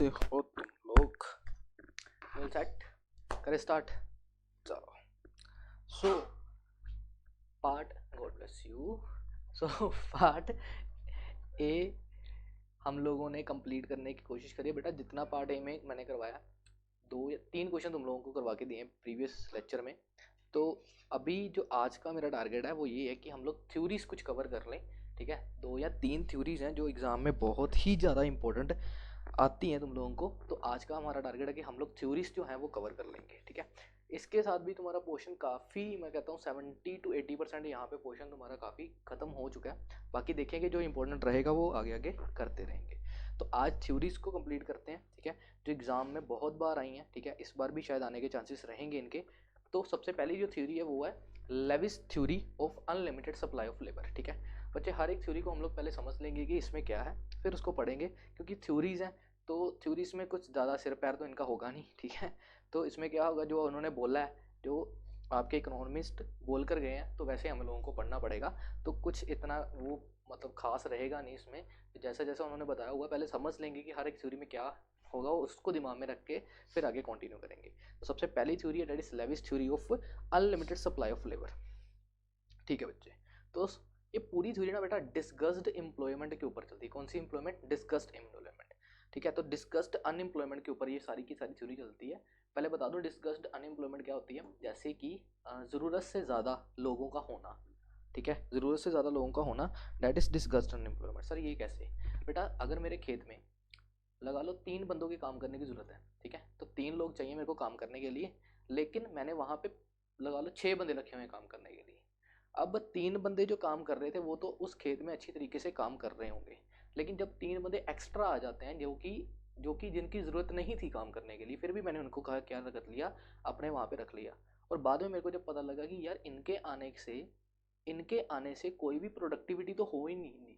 कैसे हो तुम लोग? वेल सेट, करें स्टार्ट। चलो। So part, God bless you. So part A हम लोगों ने कंप्लीट करने की कोशिश करी है बेटा। जितना पार्ट ए में मैंने करवाया, 2 या 3 क्वेश्चन तुम लोगों को करवा के दिए हैं प्रीवियस लेक्चर में। तो अभी जो आज का मेरा टारगेट है वो ये है कि हम लोग थ्योरीज कुछ कवर कर लें। ठीक है, 2 या 3 थ्योरीज हैं जो एग्जाम में बहुत ही ज़्यादा इंपॉर्टेंट आती हैं तुम लोगों को। तो आज का हमारा टारगेट है कि हम लोग थ्योरीज जो हैं वो कवर कर लेंगे। ठीक है, इसके साथ भी तुम्हारा पोर्शन काफ़ी, मैं कहता हूँ 70 to 80% यहाँ पे पोर्शन तुम्हारा काफ़ी ख़त्म हो चुका है। बाकी देखेंगे जो इंपॉर्टेंट रहेगा वो आगे आगे करते रहेंगे। तो आज थ्योरीज को कंप्लीट करते हैं। ठीक है, जो एग्ज़ाम में बहुत बार आई हैं। ठीक है, इस बार भी शायद आने के चांसेस रहेंगे इनके। तो सबसे पहली जो थ्योरी है वो है Lewis theory of unlimited supply of labour. ठीक है बच्चे, हर एक थ्योरी को हम लोग पहले समझ लेंगे कि इसमें क्या है, फिर उसको पढ़ेंगे। क्योंकि थ्योरीज हैं तो थ्योरीज में कुछ ज़्यादा सिर पैर तो इनका होगा नहीं। ठीक है, तो इसमें क्या होगा, जो उन्होंने बोला है, जो आपके इकोनॉमिस्ट बोल कर गए हैं, तो वैसे हम लोगों को पढ़ना पड़ेगा। तो कुछ इतना वो मतलब खास रहेगा नहीं इसमें। जैसा जैसा उन्होंने बताया हुआ पहले समझ लेंगे कि हर एक थ्योरी में क्या होगा, उसको दिमाग में रख के फिर आगे कंटिन्यू करेंगे। तो सबसे पहली थ्योरी है, that is Lewis theory of unlimited supply of labour. ठीक है बच्चे, तो ये पूरी थ्योरी ना बेटा डिस्गस्ड एम्प्लॉयमेंट के ऊपर चलती है। कौन सी एम्प्लॉयमेंट? डिस्गस्ड एम्प्लॉयमेंट। ठीक है, तो डिस्गस्ड अनएम्प्लॉयमेंट के ऊपर ये सारी की सारी थ्योरी चलती है। पहले बता दो डिस्गस्ड अनएम्प्लॉयमेंट क्या होती है। जैसे कि ज़रूरत से ज़्यादा लोगों का होना। ठीक है, ज़रूरत से ज़्यादा लोगों का होना, दैट इज डिस्गस्ड अनएम्प्लॉयमेंट। सर ये कैसे? बेटा अगर मेरे खेत में लगा लो 3 बंदों के काम करने की ज़रूरत है। ठीक है, तो 3 लोग चाहिए मेरे को काम करने के लिए, लेकिन मैंने वहाँ पे लगा लो 6 बंदे रखे हुए हैं काम करने के लिए। अब 3 बंदे जो काम कर रहे थे वो तो उस खेत में अच्छी तरीके से काम कर रहे होंगे, लेकिन जब 3 बंदे एक्स्ट्रा आ जाते हैं जो कि जिनकी ज़रूरत नहीं थी काम करने के लिए, फिर भी मैंने उनको कहा क्या रख लिया, अपने वहाँ पे रख लिया। और बाद में मेरे को जब पता लगा कि यार इनके आने से कोई भी प्रोडक्टिविटी तो हो ही नहीं।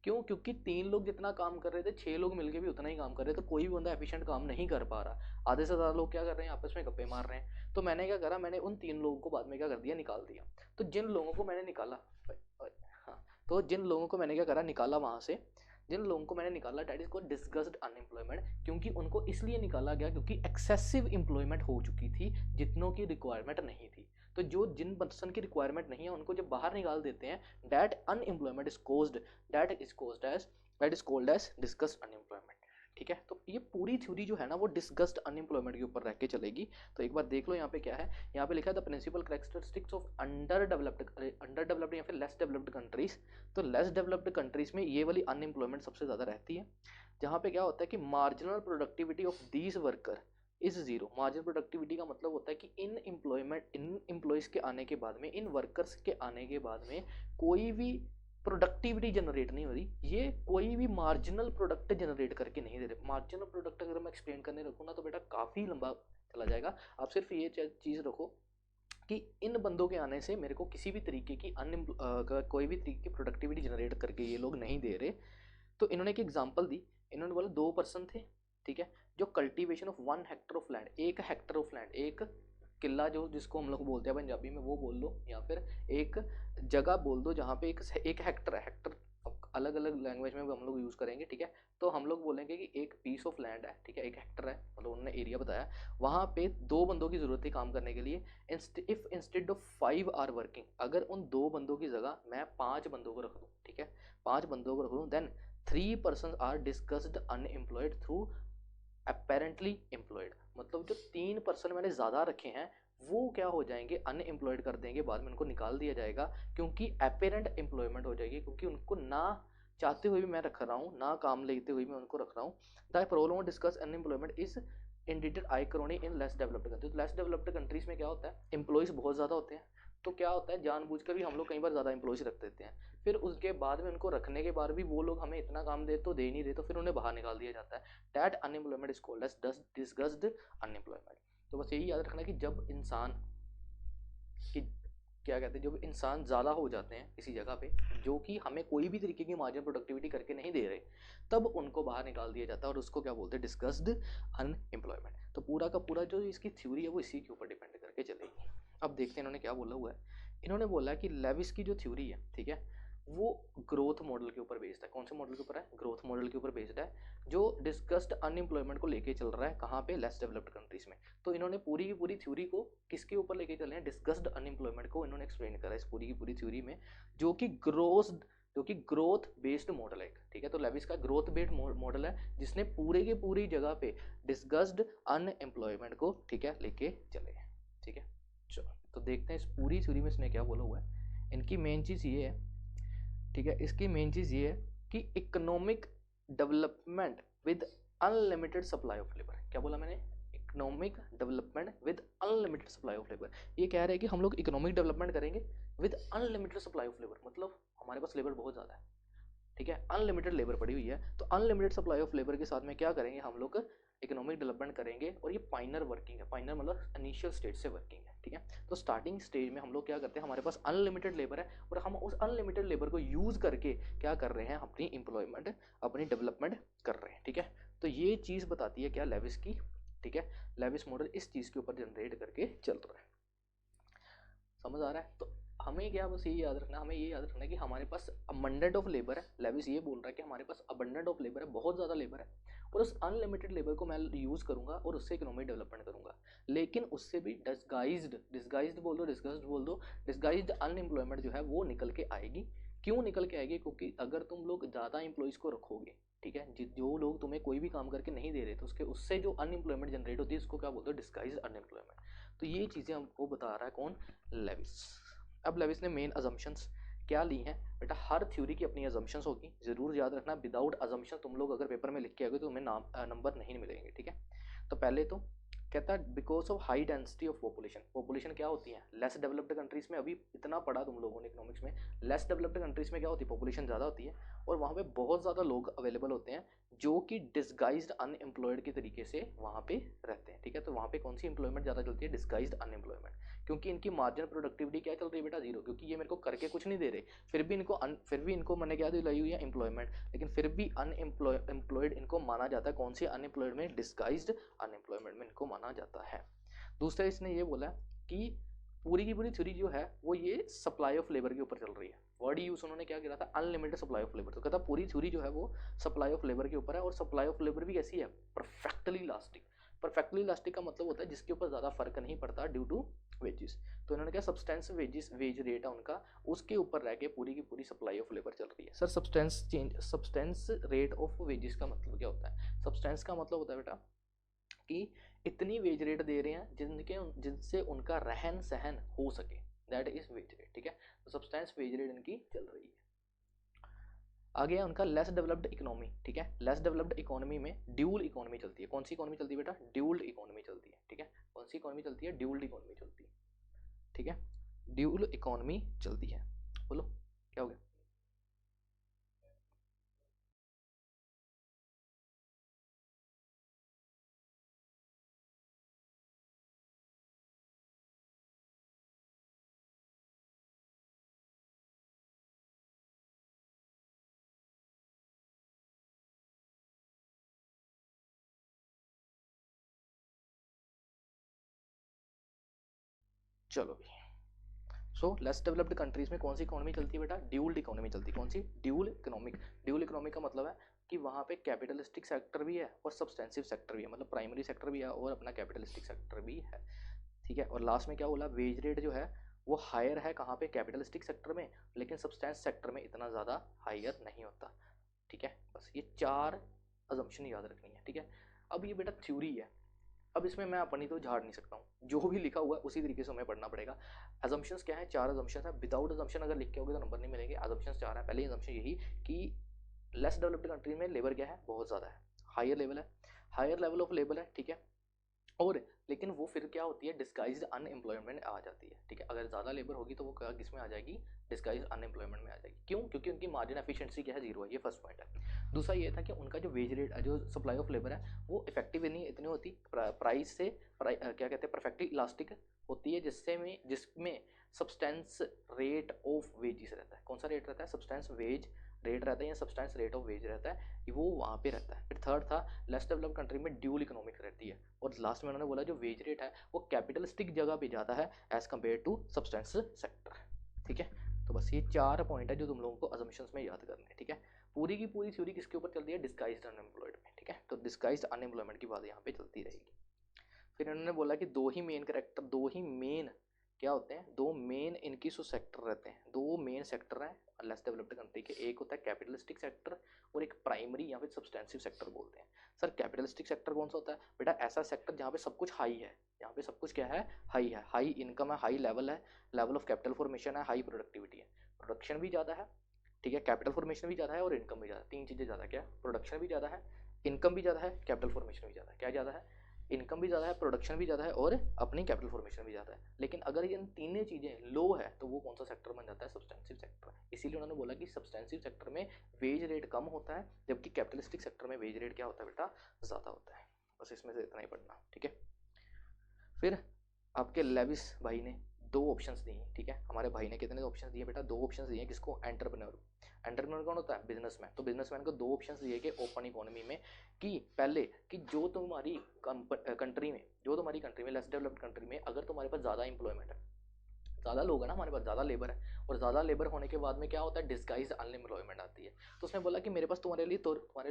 क्यों? क्योंकि 3 लोग जितना काम कर रहे थे, 6 लोग मिलके भी उतना ही काम कर रहे थे, तो कोई भी बंदा एफिशिएंट काम नहीं कर पा रहा। आधे से ज़्यादा लोग क्या कर रहे हैं, आपस में गप्पे मार रहे हैं। तो मैंने क्या करा, मैंने उन 3 लोगों को बाद में क्या कर दिया, निकाल दिया। तो जिन लोगों को मैंने निकाला, हाँ, तो जिन लोगों को मैंने क्या करा, निकाला वहाँ से। जिन लोगों को मैंने निकाला, डैट इज को डिस्गस्ड अनएम्प्लॉयमेंट। क्योंकि उनको इसलिए निकाला गया क्योंकि एक्सेसिव एम्प्लॉयमेंट हो चुकी थी, जितनों की रिक्वायरमेंट नहीं थी। तो जो जिन पर्सन की रिक्वायरमेंट नहीं है उनको जब बाहर निकाल देते हैं, that unemployment is caused, that is called as disguised unemployment. ठीक है, तो ये पूरी थ्योरी जो है ना वो डिस्गस्ड अनएम्प्लॉयमेंट के ऊपर रह के चलेगी। तो एक बार देख लो यहाँ पे क्या है। यहाँ पे लिखा है the principal characteristics of under developed या फिर लेस डेवलप्ड कंट्रीज। तो लेस डेवलप्ड कंट्रीज में ये वाली अनएम्प्लॉयमेंट सबसे ज़्यादा रहती है, जहाँ पे क्या होता है कि marginal productivity of these worker is zero. Marginal productivity का मतलब होता है कि इन एम्प्लॉयज़ के आने के बाद में, इन वर्कर्स के आने के बाद में कोई भी प्रोडक्टिविटी जनरेट नहीं हो रही। ये कोई भी मार्जिनल प्रोडक्ट जनरेट करके नहीं दे रहे। मार्जिनल प्रोडक्ट अगर मैं एक्सप्लेन करने रखूँ ना तो बेटा काफ़ी लंबा चला जाएगा। आप सिर्फ ये चीज़ रखो कि इन बंदों के आने से मेरे को किसी भी तरीके की कोई भी तरीके की प्रोडक्टिविटी जनरेट करके ये लोग नहीं दे रहे। तो इन्होंने एक एग्जांपल दी। इन्होंने बोला 2 पर्सन थे, ठीक है, जो cultivation of 1 Hector of land, 1 Hector of land, एक किला जो जिसको हम लोग बोलते हैं पंजाबी में वो बोल लो, या फिर एक जगह बोल दो जहाँ पे एक हेक्टर है। हेक्टर अलग अलग लैंग्वेज में भी हम लोग यूज़ करेंगे। ठीक है, तो हम लोग बोलेंगे कि एक पीस ऑफ लैंड है। ठीक है, 1 हेक्टर है, मतलब उन्होंने एरिया बताया। वहाँ पे 2 बंदों की ज़रूरत थी काम करने के लिए। If instead of 5 are working, अगर उन 2 बंदों की जगह मैं 5 बंदों को रख दूँ, ठीक है, 5 बंदों को रख दूँ, then 3 person are disguised unemployed through apparently employed. मतलब जो 3 पर्सन मैंने ज़्यादा रखे हैं वो क्या हो जाएंगे, अनएम्प्लॉयड कर देंगे, बाद में उनको निकाल दिया जाएगा क्योंकि अपेरेंट एम्प्लॉयमेंट हो जाएगी। क्योंकि उनको ना चाहते हुए भी मैं रख रहा हूँ, ना काम लेते हुए मैं उनको रख रहा हूँ। The problem disguised unemployment is indicated I chronic in less developed countries. Less developed countries में क्या होता है, एम्प्लॉयज़ बहुत ज़्यादा होते हैं। तो क्या होता है, जानबूझकर भी हम लोग कई बार ज़्यादा एम्प्लॉयज़ रख देते हैं। फिर उसके बाद में उनको रखने के बाद भी वो लोग हमें इतना काम दे तो दे ही नहीं रहे, तो फिर उन्हें बाहर निकाल दिया जाता है। That unemployment is called as disguised unemployment. तो बस यही याद रखना कि जब इंसान कि क्या कहते हैं, जब इंसान ज़्यादा हो जाते हैं किसी जगह पे, जो कि हमें कोई भी तरीके की मार्जिनल प्रोडक्टिविटी करके नहीं दे रहे, तब उनको बाहर निकाल दिया जाता है और उसको क्या बोलते हैं, डिस्गस्ड अनएम्प्लॉयमेंट। तो पूरा का पूरा जो इसकी थ्योरी है वो इसी के ऊपर डिपेंड करके चलेगी। अब देखते हैं इन्होंने क्या बोला हुआ है। इन्होंने बोला कि लेविस की जो थ्योरी है, ठीक है, वो ग्रोथ मॉडल के ऊपर बेस्ड है। कौन से मॉडल के ऊपर है? ग्रोथ मॉडल के ऊपर बेस्ड है, जो डिस्कस्ड अनएम्प्लॉयमेंट को लेके चल रहा है कहाँ पे? लेस डेवलप्ड कंट्रीज में। तो इन्होंने पूरी की पूरी थ्योरी को किसके ऊपर लेके चले हैं? डिस्कस्ड अनएम्प्लॉयमेंट को इन्होंने एक्सप्लेन करा इस पूरी की पूरी थ्योरी में, जो कि ग्रोथ बेस्ड मॉडल है। ठीक है, तो लेविस का ग्रोथ बेस्ड मॉडल है, जिसने पूरे की पूरी जगह पे डिस्कस्ड अनएम्प्लॉयमेंट को, ठीक है, लेके चले। ठीक है, चलो तो देखते हैं इस पूरी थ्योरी में इसने क्या बोला हुआ है। इनकी मेन चीज़ ये है, ठीक है, इसकी मेन चीज़ ये है कि economic development with unlimited supply of labour. क्या बोला मैंने? Economic development with unlimited supply of labour. ये कह रहे हैं कि हम लोग इकोनॉमिक डेवलपमेंट करेंगे with unlimited supply of labour, मतलब हमारे पास लेबर बहुत ज़्यादा है, ठीक है, अनलिमिटेड लेबर पड़ी हुई है, तो अनलिमिटेड सप्लाई ऑफ लेबर के साथ में क्या करेंगे हम लोग? इकोनॉमिक डेवलपमेंट करेंगे। और ये पाइनर वर्किंग है, पाइनर मतलब इनिशियल स्टेज से वर्किंग है। ठीक है, तो स्टार्टिंग स्टेज में हम लोग क्या करते हैं, हमारे पास अनलिमिटेड लेबर है और हम उस अनलिमिटेड लेबर को यूज़ करके क्या कर रहे हैं? अपनी एम्प्लॉयमेंट, अपनी डेवलपमेंट कर रहे हैं। ठीक है, तो ये चीज़ बताती है क्या? लेविस की। ठीक है, लेविस मॉडल इस चीज़ के ऊपर जनरेट करके चल रहा है। समझ आ रहा है? तो हमें क्या बस ये याद रखना, हमें ये याद रखना है कि हमारे पास अबंडेंट ऑफ लेबर है। लेविस ये बोल रहा है कि हमारे पास अबंडेंट ऑफ लेबर है, बहुत ज़्यादा लेबर है, और उस अनलिमिटेड लेबर को मैं यूज़ करूँगा और उससे इकोनॉमिक डेवलपमेंट करूँगा, लेकिन उससे भी डिस्गाइज्ड बोल दो, डिस्गस्ड बोल दो, डिस्गाइज्ड अनएम्प्लॉयमेंट जो है वो निकल के आएगी। क्यों निकल के आएगी? क्योंकि अगर तुम लोग ज़्यादा एम्प्लॉयज़ को रखोगे, ठीक है, जो लोग तुम्हें कोई भी काम करके नहीं दे रहे, तो उससे जो अनएम्प्लॉयमेंट जनरेट होती है, उसको क्या बोलते हैं? Disguised unemployment. तो ये चीज़ें हमको बता रहा है कौन? लेविस। अब लेविस ने मेन अजम्पशंस क्या ली हैं? बेटा हर थ्योरी की अपनी अजम्पशंस होगी, जरूर याद रखना। विदाउट अजम्पशन तुम लोग अगर पेपर में लिख के आओगे तो तुम्हें नंबर नहीं मिलेंगे। ठीक है, तो पहले तो कहता है because of high density of population. Population क्या होती है? लेस डेवलप्ड कंट्रीज में, अभी इतना पढ़ा तुम लोगों ने इकोनॉमिक्स में, लेस डेवलप्ड कंट्रीज में क्या होती है? पॉपुलेशन ज़्यादा होती है और वहाँ पे बहुत ज़्यादा लोग अवेलेबल होते हैं जो कि डिस्गाइज्ड अनएम्प्लॉयड के तरीके से वहाँ पे रहते हैं। ठीक है, तो वहाँ पे कौन सी एम्प्लॉयमेंट ज़्यादा चलती है? डिस्गाइज्ड अनएम्प्लॉयमेंट, क्योंकि इनकी मार्जिनल प्रोडक्टिविटी क्या चल रही है बेटा? जीरो, क्योंकि ये मेरे को करके कुछ नहीं दे रहे, फिर भी इनको मैंने क्या दिलाई हुई है? एम्प्लॉयमेंट, लेकिन फिर भी अनएम्प्लॉयड इनको माना जाता है। कौन सी अनएम्प्लॉयड में? डिस्गाइज्ड अनएम्प्लॉयमेंट में इनको माना जाता है। दूसरा इसने ये बोला कि पूरी की पूरी थ्योरी जो है वो ये सप्लाई ऑफ लेबर के ऊपर चल रही है। वर्ड यूज उन्होंने क्या किया था? Unlimited supply of labour. तो कहता पूरी थ्योरी जो है वो सप्लाई ऑफ लेबर के ऊपर है, और सप्लाई ऑफ लेबर भी कैसी है? Perfectly elastic. परफेक्टली इलास्टिक का मतलब होता है जिसके ऊपर ज़्यादा फर्क नहीं पड़ता ड्यू टू वेजेस। तो इन्होंने क्या सब्सटेंस वेज रेट है उनका, उसके ऊपर रह के पूरी की पूरी सप्लाई ऑफ लेबर चल रही है। Sir substance rate of wages का मतलब क्या होता है? सब्सटेंस का मतलब होता है बेटा कि इतनी वेज रेट दे रहे हैं जिनसे उनका रहन सहन हो सके, दैट इज वेज रेट। ठीक है, तो सब्सटेंस वेज रेट इनकी चल रही है। आगे है उनका लेस डेवलप्ड इकोनॉमी। ठीक है, लेस डेवलप्ड इकोनॉमी में ड्यूल इकोनॉमी चलती है। कौन सी इकोनॉमी चलती है बेटा? ड्यूल्ड इकोनॉमी चलती है। ठीक है, कौन सी इकोनॉमी चलती है? ड्यूल्ड इकोनॉमी चलती है। ठीक है, ड्यूल इकोनॉमी चलती है। बोलो क्या हो गया? चलो भाई, सो लेस डेवलप्ड कंट्रीज में कौन सी इकोनॉमी चलती है बेटा? ड्यूल्ड इकोनॉमी चलती है। कौन सी? Dual economic. ड्यूल इकोनॉमिक का मतलब है कि वहाँ पे कैपिटलिस्टिक सेक्टर भी है और सब्सटेंसिव सेक्टर भी है, मतलब प्राइमरी सेक्टर भी है और अपना कैपिटलिस्टिक सेक्टर भी है। ठीक है, और लास्ट में क्या बोला? वेज रेट जो है वो हायर है कहाँ पे? कैपिटलिस्टिक सेक्टर में, लेकिन सब्सटेंस सेक्टर में इतना ज़्यादा हायर नहीं होता। ठीक है, बस ये चार अजम्पशन याद रखनी है। ठीक है, अब ये बेटा थ्योरी है, अब इसमें मैं अपनी तो झाड़ नहीं सकता हूँ, जो भी लिखा हुआ है उसी तरीके से हमें पढ़ना पड़ेगा। अजम्पशंस क्या है? चार अजम्पशंस है। विदाउट अजम्पशन अगर लिख के होगे तो नंबर नहीं मिलेंगे। अजम्पशंस चार है। पहले अजम्पशन यही कि लेस डेवलप्ड कंट्री में लेबर क्या है? बहुत ज़्यादा है, हायर लेवल है, हायर लेवल ऑफ लेबर है। ठीक है, और लेकिन वो फिर क्या होती है? डिस्गाइज्ड अनएम्प्लॉयमेंट आ जाती है। ठीक है, अगर ज़्यादा लेबर होगी तो वो किस में आ जाएगी? डिस्गाइज्ड अनएम्प्लॉयमेंट में आ जाएगी। क्यों? क्योंकि उनकी मार्जिन एफिशिएंसी क्या है? जीरो है। ये फर्स्ट पॉइंट है। दूसरा ये था कि उनका जो वेज रेट, जो सप्लाई ऑफ लेबर है वो इफेक्टिव नहीं इतनी होती, प्राइस से क्या कहते हैं? परफेक्टली इलास्टिक होती है, जिसमें सब्सटेंस रेट ऑफ वेजेस रहता है। कौन सा रेट रहता है? सब्सटेंस वेज रेट रहता है या सब्सटेंस रेट ऑफ वेज रहता है, वो वहाँ पे रहता है। फिर थर्ड था लेस डेवलप्ड कंट्री में ड्यूल इकोनॉमिक रहती है, और लास्ट में उन्होंने बोला जो वेज रेट है वो कैपिटलिस्टिक जगह पे ज़्यादा है as compared to subsistence sector. ठीक है, तो बस ये 4 पॉइंट है जो तुम लोगों को अजम्पशंस में याद करने हैं, ठीक है। पूरी की पूरी थ्योरी किसके ऊपर चलती है, डिस्गाइज्ड अनएम्प्लॉयड में, ठीक है। तो डिस्गाइज्ड अनएम्प्लॉयमेंट की बात यहाँ पे चलती रहेगी। फिर इन्होंने बोला कि दो ही मेन क्या होते हैं, दो मेन इनकी जो सेक्टर रहते हैं, दो मेन सेक्टर हैं लेस डेवलप्ड कंट्री के। एक होता है कैपिटलिस्टिक सेक्टर और एक प्राइमरी या फिर सब्सटेंसिव सेक्टर बोलते हैं। सर कैपिटलिस्टिक सेक्टर कौन सा होता है बेटा, ऐसा सेक्टर जहाँ पे सब कुछ हाई है, यहाँ पे सब कुछ क्या है, हाई है, हाई इनकम है, हाई लेवल है, लेवल ऑफ कैपिटल फॉर्मेशन है, हाई प्रोडक्टिविटी है, प्रोडक्शन भी ज़्यादा है, ठीक है, कैपिटल फॉर्मेशन भी ज़्यादा है और इनकम भी ज़्यादा है। तीन चीज़ें ज़्यादा, क्या, प्रोडक्शन भी ज़्यादा है, इनकम भी ज़्यादा है, कैपिटल फॉर्मेशन भी ज़्यादा है। क्या ज़्यादा है, इनकम भी ज़्यादा है, प्रोडक्शन भी ज़्यादा है और अपनी कैपिटल फॉर्मेशन भी ज़्यादा है। लेकिन अगर इन तीनों चीज़ें लो है तो वो कौन सा सेक्टर बन जाता है, सब्सटेंसिव सेक्टर। इसीलिए उन्होंने बोला कि सब्सटेंसिव सेक्टर में वेज रेट कम होता है, जबकि कैपिटलिस्टिक सेक्टर में वेज रेट क्या होता है बेटा, ज़्यादा होता है। बस इसमें से इतना ही पढ़ना, ठीक है। फिर आपके लेविस भाई ने दो ऑप्शंस दिए, ठीक है। हमारे भाई ने कितने ऑप्शंस दिए बेटा, दो ऑप्शंस दिए। किसको, एंटरप्रेन्योर। एंटरप्रेन्योर कौन होता है, बिजनेसमैन। तो बिजनेसमैन को दो ऑप्शंस दिए कि ओपन इकोनॉमी में कि पहले कि जो तुम्हारी कंट्री में, लेस डेवलप्ड कंट्री में अगर तुम्हारे पास ज़्यादा इंप्लॉयमेंट है, ज़्यादा लोग है ना हमारे पास, ज़्यादा लेबर है, और ज़्यादा लेबर होने के बाद में क्या होता है, डिस्गाइज अनएम्प्लॉयमेंट आती है। तो उसने बोला कि मेरे पास तुम्हारे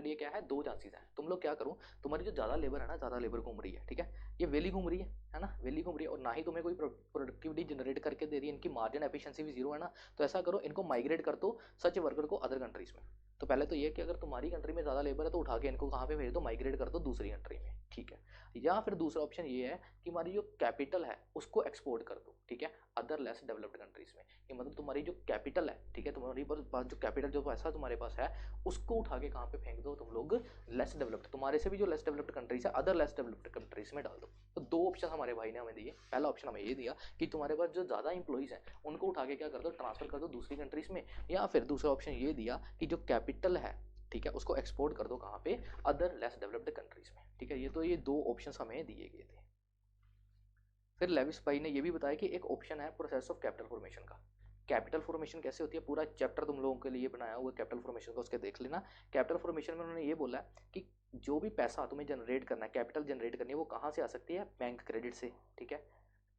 लिए क्या है, दो चांसेस हैं। तुम लोग क्या करो, तुम्हारी जो ज़्यादा लेबर है ना, ज़्यादा लेबर घूम रही है, ठीक है, ये वेली घूम रही है ना, वेली घूम रही है, और ना ही तुम्हें कोई प्रोडक्टिविटी जनरेट करके दे रही है, इनकी मार्जिन एफिशिएंसी भी जीरो है ना। तो ऐसा करो, इनको माइग्रेट कर दो सच वर्कर को अदर कंट्रीज में। तो पहले तो ये कि अगर तुम्हारी कंट्री में ज़्यादा लेबर है तो उठा के इनको कहाँ पे भेज दो, माइग्रेट कर दो दूसरी कंट्री में, ठीक है। या फिर दूसरा ऑप्शन ये है कि हमारी जो कैपिटल है उसको एक्सपोर्ट कर दो, ठीक है, अदर लेस डेवलप्ड कंट्रीज में। कि मतलब तुम्हारी जो कैपिटल है, ठीक है, तुम्हारी पास जो कैपिटल, जो पैसा तुम्हारे पास है, उसको उठा के कहाँ पे फेंक दो तुम लोग, लेस डेवलप्ड, तुम्हारे से भी जो लेस डेवलप्ड कंट्रीज है, अदर लेस डेवलप्ड कंट्रीज में डाल दो। तो दो ऑप्शन हमारे भाई ने हमें दिए। पहला ऑप्शन हमें ये दिया कि तुम्हारे पास जो ज़्यादा इंप्लॉइज हैं उनको उठा के क्या कर दो, ट्रांसफर कर दो दूसरी कंट्रीज में। या फिर दूसरा ऑप्शन ये दिया कि जो कैपिटल है, ठीक है, उसको एक्सपोर्ट कर दो कहाँ पे, अदर लेस डेवलप्ड कंट्रीज में, ठीक है। ये दो ऑप्शंस हमें दिए गए थे। फिर लेविस भाई ने ये भी बताया कि एक ऑप्शन है प्रोसेस ऑफ कैपिटल फॉर्मेशन का। कैपिटल फॉर्मेशन कैसे होती है, पूरा चैप्टर तुम लोगों के लिए बनाया हुआ कैपिटल फॉर्मेशन का, उसके देख लेना। कैपिटल फॉर्मेशन में उन्होंने ये बोला कि जो भी पैसा तुम्हें जनरेट करना है, कैपिटल जनरेट करनी है, वो कहाँ से आ सकती है, बैंक क्रेडिट से, ठीक है,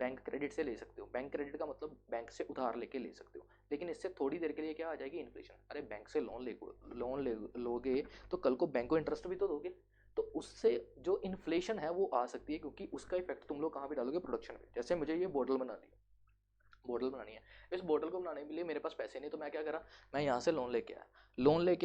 बैंक क्रेडिट से ले सकते हो। बैंक क्रेडिट का मतलब बैंक से उधार लेके ले सकते हो। लेकिन इससे थोड़ी देर के लिए क्या आ जाएगी, इन्फ्लेशन। अरे बैंक से लोन लोगे तो कल को बैंक को इंटरेस्ट भी तो दोगे, तो उससे जो इन्फ्लेशन है वो आ सकती है, क्योंकि उसका इफेक्ट तुम लोग कहाँ पे डालोगे, प्रोडक्शन पे। जैसे मुझे ये बोतल बनानी है, इस बोतल को बनाने के लिए मेरे पास पैसे नहीं, तो मैं क्या करा, मैं यहाँ से लोन लेके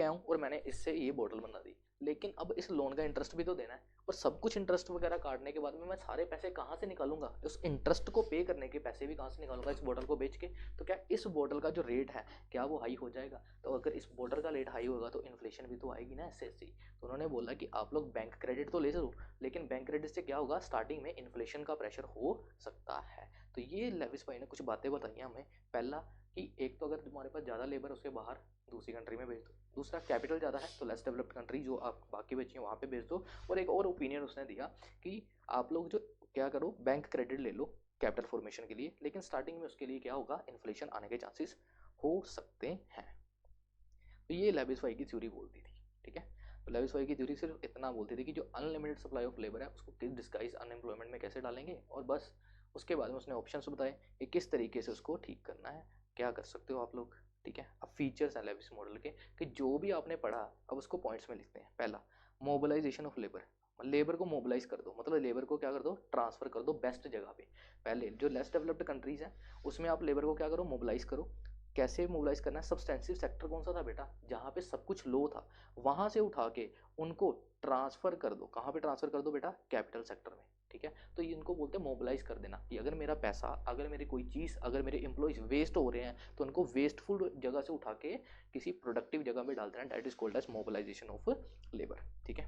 आया हूँ और मैंने इससे ये बोतल बना दी। लेकिन अब इस लोन का इंटरेस्ट भी तो देना है, और सब कुछ इंटरेस्ट वगैरह काटने के बाद में मैं सारे पैसे कहाँ से निकालूंगा, उस इंटरेस्ट को पे करने के पैसे भी कहाँ से निकालूंगा, इस बोतल को बेच के। तो क्या इस बोतल का जो रेट है क्या वो हाई हो जाएगा, तो अगर इस बोतल का रेट हाई होगा तो इन्फ्लेशन भी तो आएगी ना, ऐसे ऐसे। तो उन्होंने बोला कि आप लोग बैंक क्रेडिट तो ले लो, लेकिन बैंक क्रेडिट से क्या होगा, स्टार्टिंग में इन्फ्लेशन का प्रेशर हो सकता है। तो ये लेविस भाई ने कुछ बातें बताई हमें। पहला कि एक तो अगर तुम्हारे पास ज़्यादा लेबर है उसके बाहर दूसरी कंट्री में भेज दो। दूसरा कैपिटल ज़्यादा है तो लेस डेवलप्ड कंट्री जो आप बाकी बची हैं वहाँ पे भेज दो। और एक और ओपिनियन उसने दिया कि आप लोग जो क्या करो, बैंक क्रेडिट ले लो कैपिटल फॉर्मेशन के लिए, लेकिन स्टार्टिंग में उसके लिए क्या होगा, इन्फ्लेशन आने के चांसेस हो सकते हैं। तो ये लेविस भाई की थ्योरी बोलती थी, ठीक है। तो लेविस भाई की थ्योरी सिर्फ इतना बोलती थी कि जो अनलिमिटेड सप्लाई ऑफ लेबर है उसको किस डिस्गाइज अनएम्प्लॉयमेंट में कैसे डालेंगे, और बस। उसके बाद में उसने ऑप्शंस बताए कि किस तरीके से उसको ठीक करना है, क्या कर सकते हो आप लोग, ठीक है। अब फीचर्स हैं लेविस मॉडल के कि जो भी आपने पढ़ा अब उसको पॉइंट्स में लिखते हैं। पहला, मोबिलाइजेशन ऑफ लेबर, लेबर को मोबिलाइज कर दो, मतलब लेबर को क्या कर दो, ट्रांसफर कर दो बेस्ट जगह पे। पहले जो लेस डेवलप्ड कंट्रीज हैं उसमें आप लेबर को क्या करो, मोबिलाइज करो। कैसे मोबिलाइज करना है, सब्सटेंसिव सेक्टर कौन सा था बेटा, जहाँ पे सब कुछ लो था, वहाँ से उठा के उनको ट्रांसफर कर दो। कहाँ पे ट्रांसफर कर दो बेटा, कैपिटल सेक्टर में, ठीक है। तो इनको बोलते हैं मोबिलाइज कर देना, कि अगर मेरा पैसा, अगर मेरी कोई चीज़, अगर मेरे एम्प्लॉयज वेस्ट हो रहे हैं तो उनको वेस्टफुल जगह से उठा के किसी प्रोडक्टिव जगह में डाल देना, that is called as mobilisation of labour, ठीक है।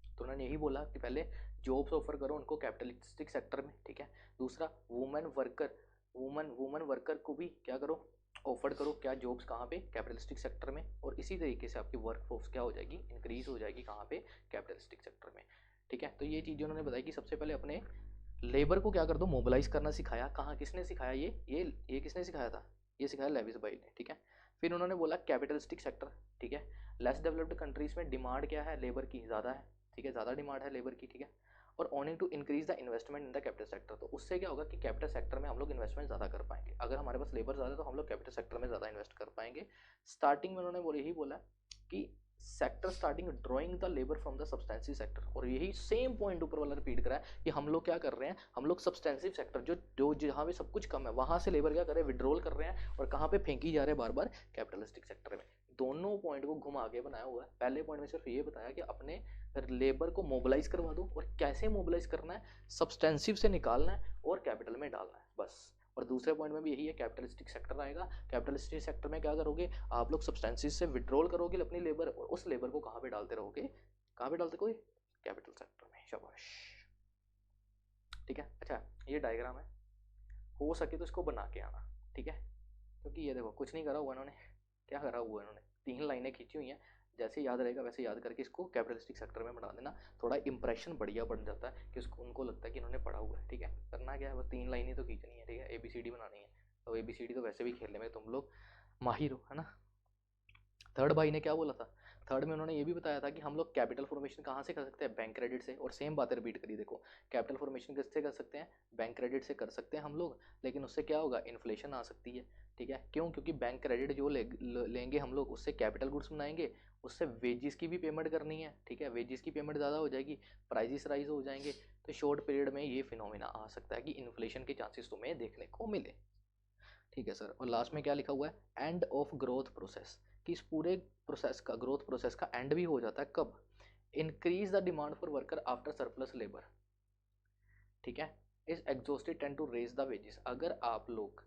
तो उन्होंने यही बोला कि पहले जॉब्स ऑफर करो उनको कैपिटलिस्टिक सेक्टर में, ठीक है। दूसरा, वुमन वर्कर को भी क्या करो, ऑफर करो, क्या जॉब्स कहाँ पे, कैपिटलिस्टिक सेक्टर में। और इसी तरीके से आपकी वर्क फोर्स क्या हो जाएगी, इंक्रीज हो जाएगी कहाँ पे, कैपिटलिस्टिक सेक्टर में, ठीक है। तो ये चीज़ें उन्होंने बताई कि सबसे पहले अपने लेबर को क्या कर दो, मोबिलाइज करना सिखाया। कहाँ, किसने सिखाया, ये किसने सिखाया था, ये सिखाया लेविस भाई ने, ठीक है। फिर उन्होंने बोला कैपिटलिस्टिक सेक्टर, ठीक है, लेस डेवलप्ड कंट्रीज में डिमांड क्या है, लेबर की ज़्यादा है, ठीक है, ज़्यादा डिमांड है लेबर की, ठीक है। और owing to increase the investment in the capital sector. तो उससे क्या होगा कि कैपिटल सेक्टर में हम लोग इन्वेस्टमेंट ज़्यादा कर पाएंगे। अगर हमारे पास लेबर ज़्यादा है तो हम लोग कैपिटल सेक्टर में ज़्यादा इन्वेस्ट कर पाएंगे। स्टार्टिंग में उन्होंने यही बोला कि sector starting drawing the labour from the substantive sector, और यही सेम पॉइंट ऊपर वाला रिपीट करा है कि हम लोग क्या कर रहे हैं, हम लोग सब्सटेंसिव सेक्टर जो जो जहाँ पे सब कुछ कम है वहाँ से लेबर क्या कर रहे हैं, विड्रॉल कर रहे हैं, और कहाँ पे फेंकी जा रहे हैं बार बार, कैपिटलिस्टिक सेक्टर में। दोनों पॉइंट को घुमा के बनाया हुआ है। पहले पॉइंट में सिर्फ ये बताया कि अपने लेबर को मोबिलाइज करवा दो, और कैसे मोबिलाइज करना है, सब्सटेंसिव से निकालना है और कैपिटल में डालना है, बस। और दूसरे पॉइंट में भी यही है, कैपिटलिस्टिक सेक्टर आएगा। कैपिटलिस्टिक सेक्टर में क्या करोगे आप लोग, सब्सटेंसिव से विड्रॉल करोगे अपनी लेबर, और उस लेबर को कहाँ पे डालते रहोगे, कहाँ पे डालते कोई, कैपिटल सेक्टर में। शाबाश, ठीक है। अच्छा, ये डायग्राम है, हो सके तो इसको बना के आना, ठीक है, क्योंकि ये देखो कुछ नहीं करा हुआ इन्होंने, क्या करा हुआ इन्होंने, 3 लाइनें खींची हुई हैं, जैसे याद रहेगा वैसे याद करके इसको कैपिटलिस्टिक सेक्टर में बना देना, थोड़ा इंप्रेशन बढ़िया बन जाता है कि उसको, उनको लगता है कि इन्होंने पढ़ा हुआ है, ठीक है। करना क्या है, बस 3 लाइनें तो खींचनी है, ठीक है, ABCD बनानी है। तो ABCD तो वैसे भी खेलने में तुम लोग माहिर हो, है ना। थर्ड भाई ने क्या बोला था, थर्ड में उन्होंने ये भी बताया था कि हम लोग कैपिटल फॉर्मेशन कहाँ से कर सकते हैं, बैंक क्रेडिट से। और सेम बातें रिपीट करी, देखो कैपिटल फॉर्मेशन किससे कर सकते हैं, बैंक क्रेडिट से कर सकते हैं हम लोग, लेकिन उससे क्या होगा, इन्फ्लेशन आ सकती है, ठीक है। क्यों, क्योंकि बैंक क्रेडिट जो लेंगे हम लोग, उससे कैपिटल गुड्स बनाएंगे, उससे वेजिस की भी पेमेंट करनी है, ठीक है, वेजिस की पेमेंट ज़्यादा हो जाएगी, प्राइजेस राइज हो जाएंगे, तो शॉर्ट पीरियड में ये फिनोमिना आ सकता है कि इन्फ्लेशन के चांसेस तुम्हें देखने को मिले, ठीक है सर। और लास्ट में क्या लिखा हुआ है, एंड ऑफ ग्रोथ प्रोसेस, कि इस पूरे प्रोसेस का, ग्रोथ प्रोसेस का एंड भी हो जाता है कब, increase the demand for worker after surplus labour, ठीक है, is exhausted tend to raise the wages. अगर आप लोग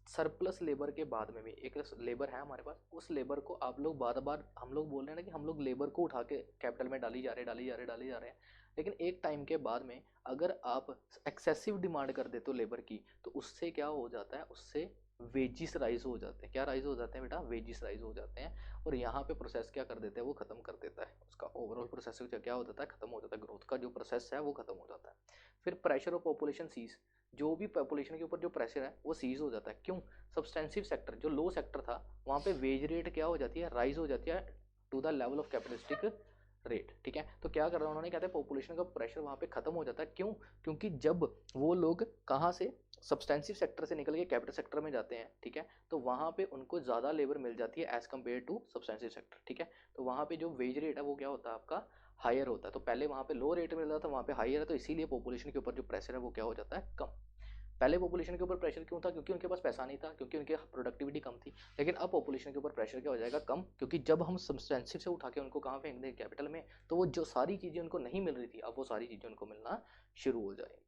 सरप्लस लेबर के बाद में भी, एक लेबर है हमारे पास, उस लेबर को आप लोग बार बार, हम लोग बोल रहे हैं ना कि हम लोग लेबर को उठा के कैपिटल में डाली जा रहे हैं, लेकिन एक टाइम के बाद में अगर आप एक्सेसिव डिमांड कर देते हो लेबर की, तो उससे क्या हो जाता है, उससे वेजिस राइज हो जाते हैं। क्या राइज हो जाते हैं बेटा, वेजिस राइज हो जाते हैं, और यहाँ पे प्रोसेस क्या कर देते हैं, वो खत्म कर देता है, उसका ओवरऑल प्रोसेस क्या हो जाता है, खत्म हो जाता है, ग्रोथ का जो प्रोसेस है वो खत्म हो जाता है। फिर प्रेशर ऑफ पॉपुलेशन सीज, जो भी पॉपुलेशन के ऊपर जो प्रेशर है वो सीज हो जाता है। क्यों, सब्सटेंसिव सेक्टर जो लो सेक्टर था, वहाँ पे वेज रेट क्या हो जाती है, राइज हो जाती है to the level of capitalistic rate, ठीक है। तो क्या कर रहा है उन्होंने, कहते हैं पॉपुलेशन का प्रेशर वहाँ पे खत्म हो जाता है। क्यों, क्योंकि जब वो लोग कहाँ से, सब्सटेंसिव सेक्टर से निकल के कैपिटल सेक्टर में जाते हैं, ठीक है, तो वहाँ पे उनको ज़्यादा लेबर मिल जाती है as compared to subsistence sector, ठीक है। तो वहाँ पे जो वेज रेट है वो क्या होता है आपका, हायर होता है। तो पहले वहाँ पे लो रेट मिल रहा था, वहाँ पे हायर है, तो इसीलिए पॉपुलेशन के ऊपर जो प्रेशर है वो क्या हो जाता है, कम। पहले पॉपुलेशन के ऊपर प्रेशर क्यों था, क्योंकि उनके पास पैसा नहीं था, क्योंकि उनकी प्रोडक्टिविटी कम थी। लेकिन अब पॉपुलेशन के ऊपर प्रेशर क्या हो जाएगा, कम, क्योंकि जब हम सब्सटेंसिव से उठा के उनको कहाँ फेंक दें, कैपिटल में, तो वो जो सारी चीज़ें उनको नहीं मिल रही थी, अब वो सारी चीज़ें उनको मिलना शुरू हो जाएगी।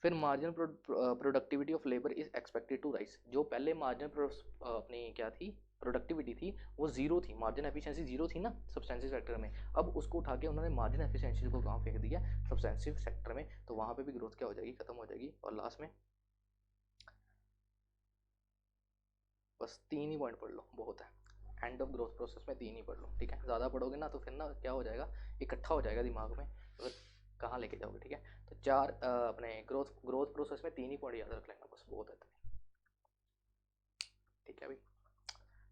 फिर marginal productivity of labour is expected to rise. जो पहले मार्जिनल अपनी क्या थी, प्रोडक्टिविटी थी, वो जीरो थी, मार्जिन एफिशिएंसी जीरो थी ना सब्सटेंसिव सेक्टर में। अब उसको उठा के उन्होंने मार्जिन एफिशिएंसी को कहाँ फेंक दिया, सब्सटेंसिव सेक्टर में, तो वहाँ पे भी ग्रोथ क्या हो जाएगी, खत्म हो जाएगी। और लास्ट में बस 3 ही पॉइंट पढ़ लो, बहुत है। एंड ऑफ ग्रोथ प्रोसेस में 3 ही पढ़ लो, ठीक है। ज़्यादा पढ़ोगे ना तो फिर ना क्या हो जाएगा, इकट्ठा हो जाएगा दिमाग में, तो फिर कहाँ लेके जाओगे, ठीक है। तो 4 अपने ग्रोथ प्रोसेस में 3 ही पॉइंट याद रख लेना, बस बहुत है, ठीक है भाई।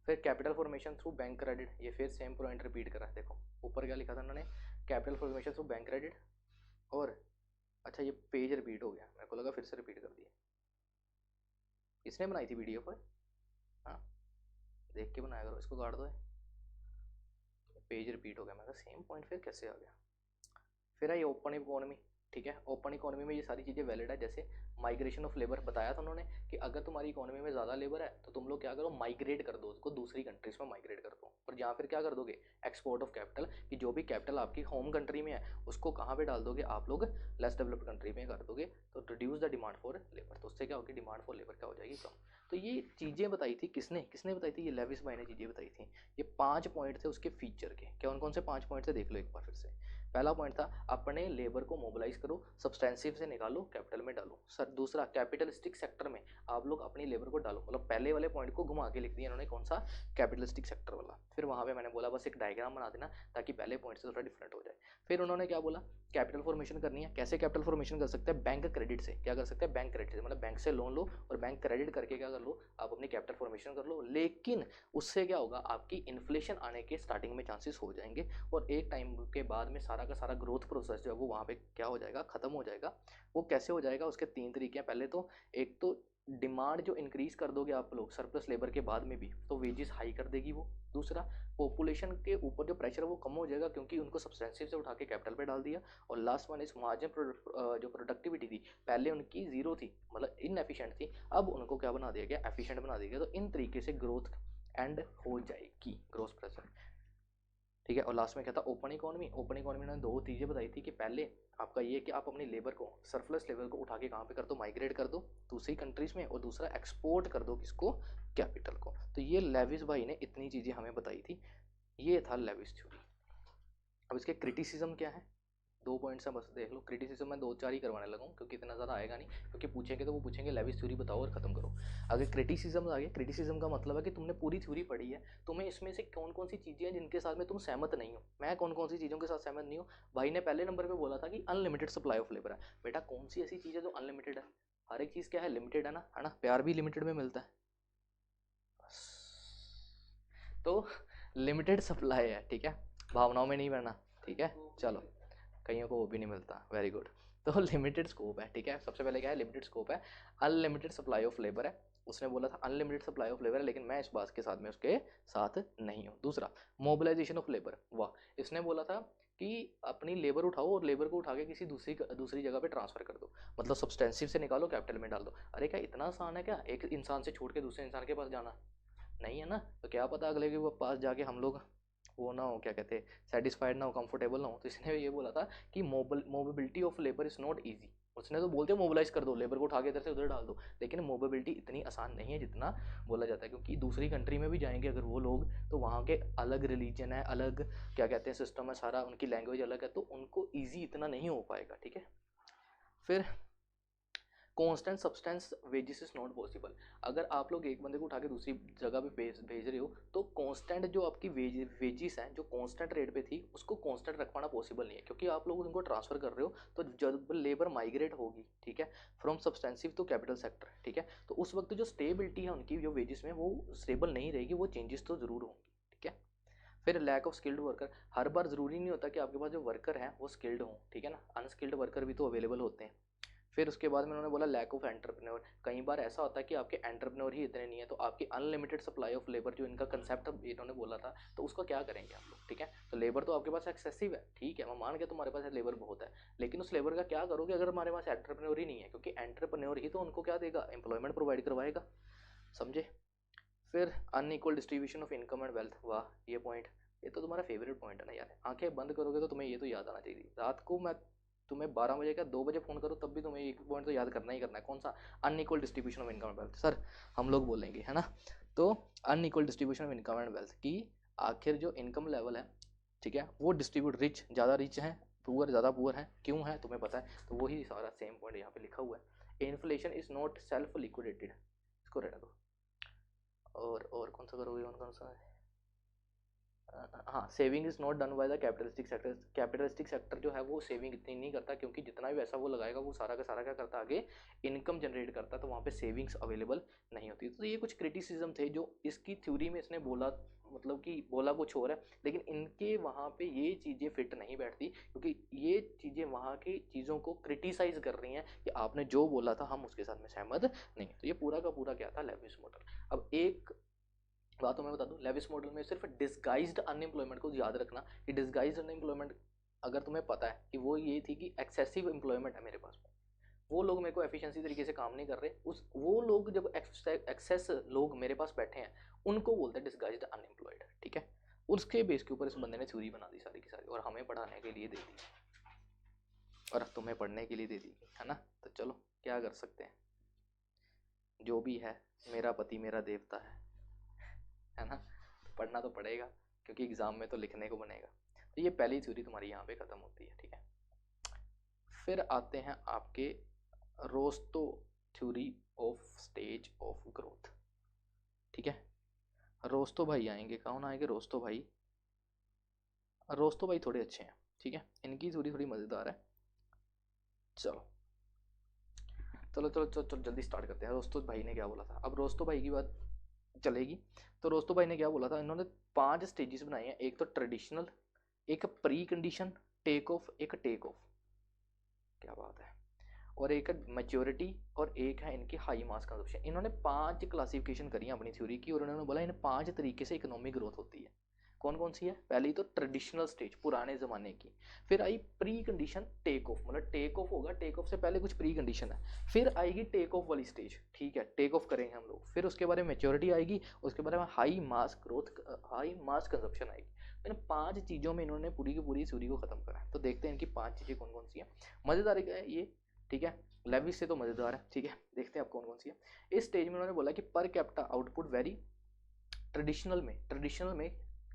फिर capital formation through bank credit, ये फिर सेम पॉइंट रिपीट करा है। देखो ऊपर क्या लिखा था उन्होंने, capital formation through bank credit, और अच्छा ये पेज रिपीट हो गया, मेरे को लगा फिर से रिपीट कर दिया। किसने बनाई थी वीडियो पर, हाँ देख के बनाया करो, इसको काट दो, पेज रिपीट हो गया, मैं कहा सेम पॉइंट फिर कैसे आ गया। फिर आई ओपन इकोनॉमी, ठीक है। ओपन इकोनॉमी में ये सारी चीज़ें वैलिड है, जैसे माइग्रेशन ऑफ लेबर बताया था उन्होंने कि अगर तुम्हारी इकोनॉमी में ज़्यादा लेबर है तो तुम लोग क्या करो, माइग्रेट कर दो उसको, दूसरी कंट्रीज में माइग्रेट कर दो। और यहाँ फिर क्या कर दोगे, एक्सपोर्ट ऑफ कैपिटल, कि जो भी कैपिटल आपकी होम कंट्री में है उसको कहाँ पे डाल दोगे, आप लोग लेस डेवलप्ड कंट्री में कर दोगे, तो reduce the demand for labour, तो उससे क्या होगी, डिमांड फॉर लेबर क्या हो जाएगी, कम। तो ये चीज़ें बताई थी किसने, किसने बताई थी, ये लेविस भाई ने चीज़ें बताई थी। ये 5 पॉइंट थे उसके फीचर के, क्या कौन कौन से 5 पॉइंट थे देख लो एक बार फिर से। पहला पॉइंट था अपने लेबर को मोबिलाइज करो, सब्सटेंसिव से निकालो, कैपिटल में डालो। सर दूसरा, कैपिटलिस्टिक सेक्टर में आप लोग अपनी लेबर को डालो, मतलब पहले वाले पॉइंट को घुमा के लिख दिया इन्होंने, कौन सा, कैपिटलिस्टिक सेक्टर वाला। फिर वहाँ पे मैंने बोला बस एक डायग्राम बना देना ताकि पहले पॉइंट से थोड़ा डिफरेंट हो जाए। फिर उन्होंने क्या बोला, कैपिटल फॉर्मेशन करनी है, कैसे कैपिटल फॉर्मेशन कर सकते हैं, बैंक क्रेडिट से। क्या कर सकते हैं, बैंक क्रेडिट से, मतलब बैंक से लोन लो और बैंक क्रेडिट करके क्या कर लो, आप अपनी कैपिटल फॉर्मेशन कर लो। लेकिन उससे क्या होगा, आपकी इन्फ्लेशन आने के स्टार्टिंग में चांसेस हो जाएंगे, और एक टाइम के बाद में सारा का सारा ग्रोथ प्रोसेस जो है वो वहाँ पे क्या हो जाएगा, ख़त्म हो जाएगा। वो कैसे हो जाएगा, उसके 3 तरीके हैं। पहले तो एक तो डिमांड जो इंक्रीज़ कर दोगे आप लोग सरप्लस लेबर के बाद में भी, तो वेजेस हाई कर देगी वो। दूसरा, पॉपुलेशन के ऊपर जो प्रेशर है वो कम हो जाएगा क्योंकि उनको सब्सटेंसिव से उठा के कैपिटल पे डाल दिया। और लास्ट वन इज मार्जिन, जो प्रोडक्टिविटी थी पहले उनकी जीरो थी, मतलब इनएफिशिएंट थी, अब उनको क्या बना दिया गया, एफिशिएंट बना दिया गया। तो इन तरीके से ग्रोथ एंड हो जाएगी, ग्रोथ प्रेशर, ठीक है। और लास्ट में क्या था, ओपन इकोनॉमी। ओपन इकोनॉमी ने 2 चीज़ें बताई थी कि पहले आपका ये कि आप अपनी लेबर को, सरप्लस लेबर को उठा के कहाँ पे कर दो, माइग्रेट कर दो दूसरी कंट्रीज़ में, और दूसरा एक्सपोर्ट कर दो किसको, कैपिटल को। तो ये लेविस भाई ने इतनी चीज़ें हमें बताई थी, ये था लेविस थ्योरी। अब इसके क्रिटिसिज्म क्या है, 2 पॉइंट्स हैं बस देख लो। क्रिटिसिज्म मैं 2-4 ही करवाने लगा हूँ क्योंकि इतना ज़्यादा आएगा नहीं, क्योंकि पूछेंगे तो वो पूछेंगे लेविस थ्योरी बताओ और ख़त्म करो। अगर क्रिटिसिज्म आ गया, क्रिटिसिज्म का मतलब है कि तुमने पूरी थ्योरी पढ़ी है, तुम्हें इसमें से कौन कौन सी चीज़ें हैं जिनके साथ में तुम सहमत नहीं हो। मैं कौन कौन सी चीज़ों के साथ सहमत नहीं हूँ, भाई ने पहले नंबर पर बोला था कि अनलिमिटेड सप्लाई ऑफ लेबर है। बेटा कौन सी ऐसी चीज़ है जो अनलिमिटेड है, हर एक चीज़ क्या है, लिमिटेड है ना, प्यार भी लिमिटेड में मिलता है, तो लिमिटेड सप्लाई है, ठीक है, भावनाओं में नहीं बढ़ना, ठीक है। चलो, कईयों को वो भी नहीं मिलता, वेरी गुड। तो लिमिटेड स्कोप है, ठीक है। सबसे पहले क्या है, लिमिटेड स्कोप है। अनलिमिटेड सप्लाई ऑफ लेबर है, उसने बोला था अनलिमिटेड सप्लाई ऑफ लेबर है, लेकिन मैं इस बात के साथ में उसके साथ नहीं हूँ। दूसरा, मोबिलाइजेशन ऑफ लेबर, वाह, इसने बोला था कि अपनी लेबर उठाओ और लेबर को उठा के किसी दूसरी जगह पे ट्रांसफर कर दो, मतलब सब्सटेंसिव से निकालो कैपिटल में डाल दो। अरे क्या इतना आसान है क्या, एक इंसान से छोड़ के दूसरे इंसान के पास जाना, नहीं है ना। तो क्या पता अगले के पास जाके हम लोग वो ना हो, क्या कहते हैं, सेटिस्फाइड ना हो, कंफर्टेबल ना हो। तो इसने ये बोला था कि mobility of labour is not easy. उसने तो बोलते मोबिलाइज कर दो, लेबर को उठा के इधर से उधर डाल दो, लेकिन मोबिलिटी इतनी आसान नहीं है जितना बोला जाता है, क्योंकि दूसरी कंट्री में भी जाएंगे अगर वो लोग, तो वहाँ के अलग रिलीजन है, अलग क्या कहते हैं सिस्टम है सारा, उनकी लैंग्वेज अलग है, तो उनको ईजी इतना नहीं हो पाएगा, ठीक है। फिर constant substance wages is not possible. अगर आप लोग एक बंदे को उठा के दूसरी जगह पे भेज रहे हो, तो कांस्टेंट जो आपकी वेजेस हैं, जो कांस्टेंट रेट पे थी, उसको कांस्टेंट रख पाना पॉसिबल नहीं है, क्योंकि आप लोग उनको ट्रांसफर कर रहे हो। तो जब लेबर माइग्रेट होगी, ठीक है, from subsistence to capital sector, ठीक है, तो उस वक्त जो स्टेबिलिटी है उनकी जो वेजेस में, वो स्टेबल नहीं रहेगी, वो चेंजेस तो ज़रूर होंगी, ठीक है। फिर लैक ऑफ स्किल्ड वर्कर, हर बार ज़रूरी नहीं होता कि आपके पास जो वर्कर हैं वो स्किल्ड हों, ठीक है ना, अनस्किल्ड वर्कर भी तो अवेलेबल होते हैं। फिर उसके बाद में उन्होंने बोला लैक ऑफ एंटरप्रेन्योर, कई बार ऐसा होता है कि आपके एंटरप्रेन्योर ही इतने नहीं है, तो आपकी अनलिमिटेड सप्लाई ऑफ लेबर जो इनका कंसेप्ट इन्होंने बोला था, तो उसका क्या करेंगे आप लोग, ठीक है। तो लेबर तो आपके पास एक्सेसिव है, ठीक है, मैं मान गया तुम्हारे पास लेबर बहुत है, लेकिन उस लेबर का क्या करोगे अगर हमारे पास एंटरप्रेन्योर ही नहीं है, क्योंकि एंटरप्रेन्योर ही तो उनको क्या देगा, एम्प्लॉयमेंट प्रोवाइड करवाएगा, समझे। फिर unequal distribution of income and wealth, वाह, ये पॉइंट, ये तो तुम्हारा फेवरेट पॉइंट है ना यार। आंखें बंद करोगे तो तुम्हें ये तो याद आना चाहिए। रात को मैं तुम्हें 12 बजे का 2 बजे फ़ोन करूँ तब भी तुम्हें एक पॉइंट तो याद करना ही करना है, कौन सा, unequal distribution of income and wealth. Sir हम लोग बोलेंगे, है ना। तो unequal distribution of income and wealth की आखिर जो इनकम लेवल है, ठीक है, वो डिस्ट्रीब्यूट, रिच ज़्यादा रिच हैं, पुअर ज़्यादा पुअर हैं, क्यों है तुम्हें पता है, तो वही सारा सेम पॉइंट यहाँ पे लिखा हुआ है। Inflation is not self liquidated, इसको रहने दो। और कौन सा करोगे, कौन सा है, हाँ, saving is not done by the capitalistic sector. Capitalistic sector जो है वो सेविंग इतनी नहीं करता, क्योंकि जितना भी पैसा वो लगाएगा वो सारा का सारा क्या करता है, आगे इनकम जनरेट करता है, तो वहाँ पे सेविंग्स अवेलेबल नहीं होती। तो ये कुछ क्रिटिसिज्म थे जो इसकी थ्योरी में इसने बोला, मतलब कि बोला कुछ और है, लेकिन इनके वहाँ पे ये चीज़ें फिट नहीं बैठती, क्योंकि ये चीज़ें वहाँ की चीज़ों को क्रिटिसाइज कर रही हैं कि आपने जो बोला था हम उसके साथ में सहमत नहीं। तो ये पूरा का पूरा क्या था, लेविस मॉडल। अब एक बात तो मैं बता दूं, लेविस मॉडल में सिर्फ डिस्गाइज्ड अनएम्प्लॉयमेंट को याद रखना कि डिस्गाइज्ड अनएम्प्लॉयमेंट, अगर तुम्हें पता है कि वो ये थी कि एक्सेसिव एम्प्लॉयमेंट है मेरे पास में, वो लोग मेरे को एफिशिएंसी तरीके से काम नहीं कर रहे, उस वो लोग जब एक्सेस लोग मेरे पास बैठे हैं उनको बोलते हैं डिस्गाइज्ड अनएम्प्लॉयड, ठीक है। उसके बेस के ऊपर इस बंदे ने थ्योरी बना दी सारी की सारी, और हमें पढ़ाने के लिए दे दी, और तुम्हें पढ़ने के लिए दे दी, है ना। तो चलो क्या कर सकते हैं, जो भी है मेरा पति मेरा देवता है ना। पढ़ना तो पड़ेगा क्योंकि एग्ज़ाम में तो लिखने को बनेगा। तो ये पहली थ्योरी तुम्हारी यहाँ पे ख़त्म होती है, ठीक है। फिर आते हैं आपके Rostow theory of stage of growth, ठीक है। रोस्टो भाई आएंगे, कौन आएंगे, रोस्टो भाई। रोस्टो भाई थोड़े अच्छे हैं, ठीक है, इनकी थ्योरी थोड़ी मज़ेदार है। चलो चलो चलो चलो चलो जल्दी स्टार्ट करते हैं। रोस्टो भाई ने क्या बोला था, अब रोस्टो भाई की बात चलेगी। तो रोस्टो भाई ने क्या बोला था, इन्होंने 5 स्टेजेस बनाए हैं, एक तो ट्रेडिशनल, एक प्री कंडीशन, टेक ऑफ, क्या बात है, और एक है मैच्योरिटी, और एक है इनकी हाई मास कंजप्शन। इन्होंने 5 क्लासिफिकेशन करी अपनी थ्योरी की, और उन्होंने बोला इन 5 तरीके से इकोनॉमिक ग्रोथ होती है। कौन कौन सी है? पहली तो ट्रेडिशनल स्टेज, पुराने ज़माने की। फिर आई प्री कंडीशन टेक ऑफ, मतलब टेक ऑफ होगा, टेक ऑफ से पहले कुछ प्री कंडीशन है। फिर आएगी टेक ऑफ वाली स्टेज, ठीक है, टेक ऑफ करेंगे हम लोग। फिर उसके बारे में मैच्योरिटी आएगी, उसके बारे में हाई मास ग्रोथ, हाई मास कंजप्शन आएगी। इन 5 चीज़ों में इन्होंने पूरी की पूरी थ्योरी को ख़त्म करा है। तो देखते हैं इनकी 5 चीज़ें कौन कौन सी हैं। मज़ेदार है ये, ठीक है, लेविस से तो मज़ेदार है, ठीक है। देखते हैं आप कौन कौन सी है। इस स्टेज में उन्होंने बोला कि per capita output very, traditional में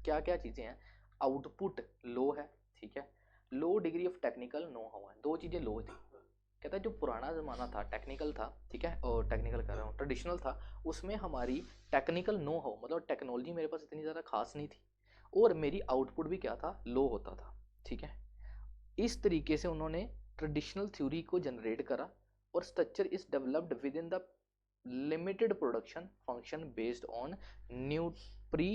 क्या क्या चीज़ें हैं? आउटपुट लो है, ठीक है, low degree of technical know how है, 2 चीज़ें लो थी। कहता है जो पुराना ज़माना था टेक्निकल था, ठीक है, और टेक्निकल कर रहा हूँ, ट्रेडिशनल था, उसमें हमारी टेक्निकल नो हाउ मतलब टेक्नोलॉजी मेरे पास इतनी ज़्यादा खास नहीं थी, और मेरी आउटपुट भी क्या था? लो होता था, ठीक है। इस तरीके से उन्होंने ट्रेडिशनल थ्योरी को जनरेट करा, और structure is developed with in the limited production function based on new pre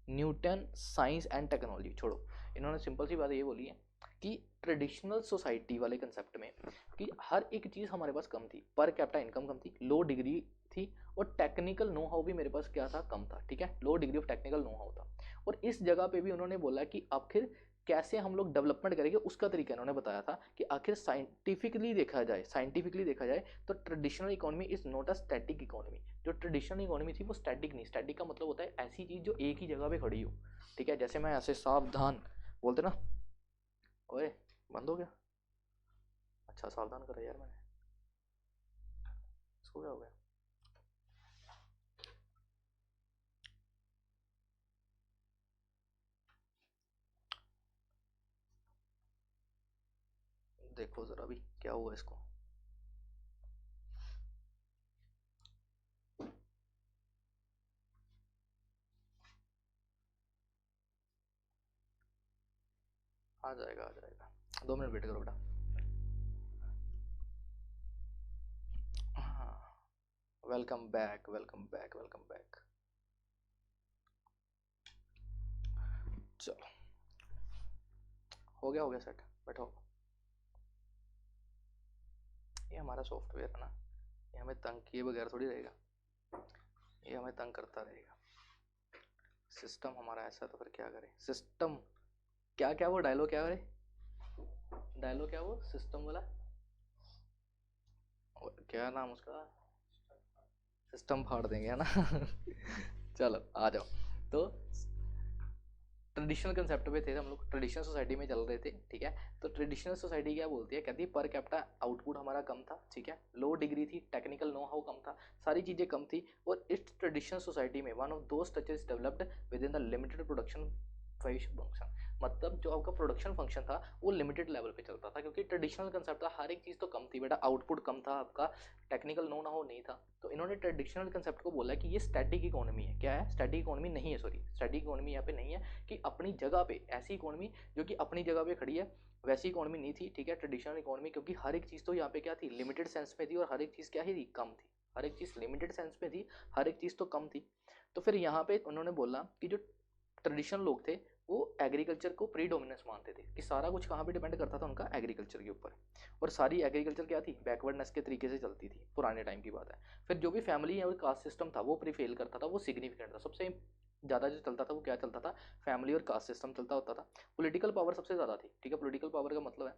Newton science and technology. छोड़ो, इन्होंने सिंपल सी बात ये बोली है कि ट्रेडिशनल सोसाइटी वाले कंसेप्ट में कि हर एक चीज़ हमारे पास कम थी, पर कैपिटा इनकम कम थी, लो डिग्री थी, और टेक्निकल नो हाउ भी मेरे पास क्या था? कम था, ठीक है, low degree of technical know how था। और इस जगह पे भी उन्होंने बोला कि आखिर कैसे हम लोग डेवलपमेंट करेंगे, उसका तरीका इन्होंने बताया था कि आखिर साइंटिफिकली देखा जाए तो traditional economy is not a static economy. जो ट्रेडिशनल इकोनॉमी थी वो स्टैटिक नहीं, स्टैटिक का मतलब होता है ऐसी चीज़ जो एक ही जगह पे खड़ी हो, ठीक है। जैसे मैं ऐसे सावधान बोलते ना, ओए बंद हो गया, अच्छा सावधान करा यार मैंने, इसको क्या हो गया? देखो जरा भी क्या हुआ इसको। आ जाएगा आ जाएगा, 2 मिनट वेट करो बेटा। हाँ, welcome back welcome back welcome back. चलो, हो गया सेट, बैठो। ये हमारा सॉफ्टवेयर है ना, ये हमें तंग किए बगैर थोड़ी रहेगा, ये हमें तंग करता रहेगा। सिस्टम हमारा ऐसा, तो फिर क्या करें? सिस्टम क्या क्या, वो डायलॉग क्या है, डायलॉग क्या वो सिस्टम वाला, क्या नाम उसका? सिस्टम फाड़ देंगे, है ना। चलो आ जाओ। तो ट्रेडिशनल कंसेप्ट पे थे हम लोग, ट्रेडिशनल सोसाइटी में चल रहे थे, ठीक है। तो ट्रेडिशनल सोसाइटी क्या बोलती है? कहती है पर कैपिटा आउटपुट हमारा कम था, ठीक है, लो डिग्री थी, टेक्निकल नो हाउ कम था, सारी चीज़ें कम थी। और इस ट्रेडिशनल सोसाइटी में वन ऑफ दो structures developed with in the limited production function, मतलब जो आपका प्रोडक्शन फंक्शन था वो लिमिटेड लेवल पे चलता था, क्योंकि ट्रेडिशनल कंसेप्ट था हर एक चीज़ तो कम थी बेटा, आउटपुट कम था आपका, टेक्निकल नो ना हो नहीं था। तो इन्होंने ट्रेडिशनल कंसेप्ट को बोला कि ये स्टैटिक इकोनॉमी है। क्या है? स्टैटिक इकोनॉमी नहीं है, सॉरी, स्टैटिक इकोनॉमी यहाँ पे नहीं है, कि अपनी जगह पे ऐसी इकोनॉमी जो कि अपनी जगह पे खड़ी है, वैसी इकोनॉमी नहीं थी, ठीक है, ट्रेडिशनल इकोनॉमी। क्योंकि हर एक चीज़ तो यहाँ पे क्या थी? लिमिटेड सेंस में थी, और हर एक चीज़ क्या ही थी? कम थी। हर एक चीज़ लिमिटेड सेंस में थी, हर एक चीज़ तो कम थी। तो फिर यहाँ पे उन्होंने बोला कि जो ट्रेडिशनल लोग थे वो एग्रीकल्चर को प्रीडोमिनेंस मानते थे, कि सारा कुछ कहाँ पे डिपेंड करता था? उनका एग्रीकल्चर के ऊपर। और सारी एग्रीकल्चर क्या थी? बैकवर्डनेस के तरीके से चलती थी, पुराने टाइम की बात है। फिर जो भी फैमिली है, कास्ट सिस्टम था, वो प्रीफेल करता था, वो सिग्निफिकेंट था। सबसे ज़्यादा जो चलता था वो क्या चलता था? फैमिली और कास्ट सिस्टम चलता होता था। पॉलिटिकल पावर सबसे ज़्यादा थी, ठीक है। पॉलिटिकल पावर का मतलब है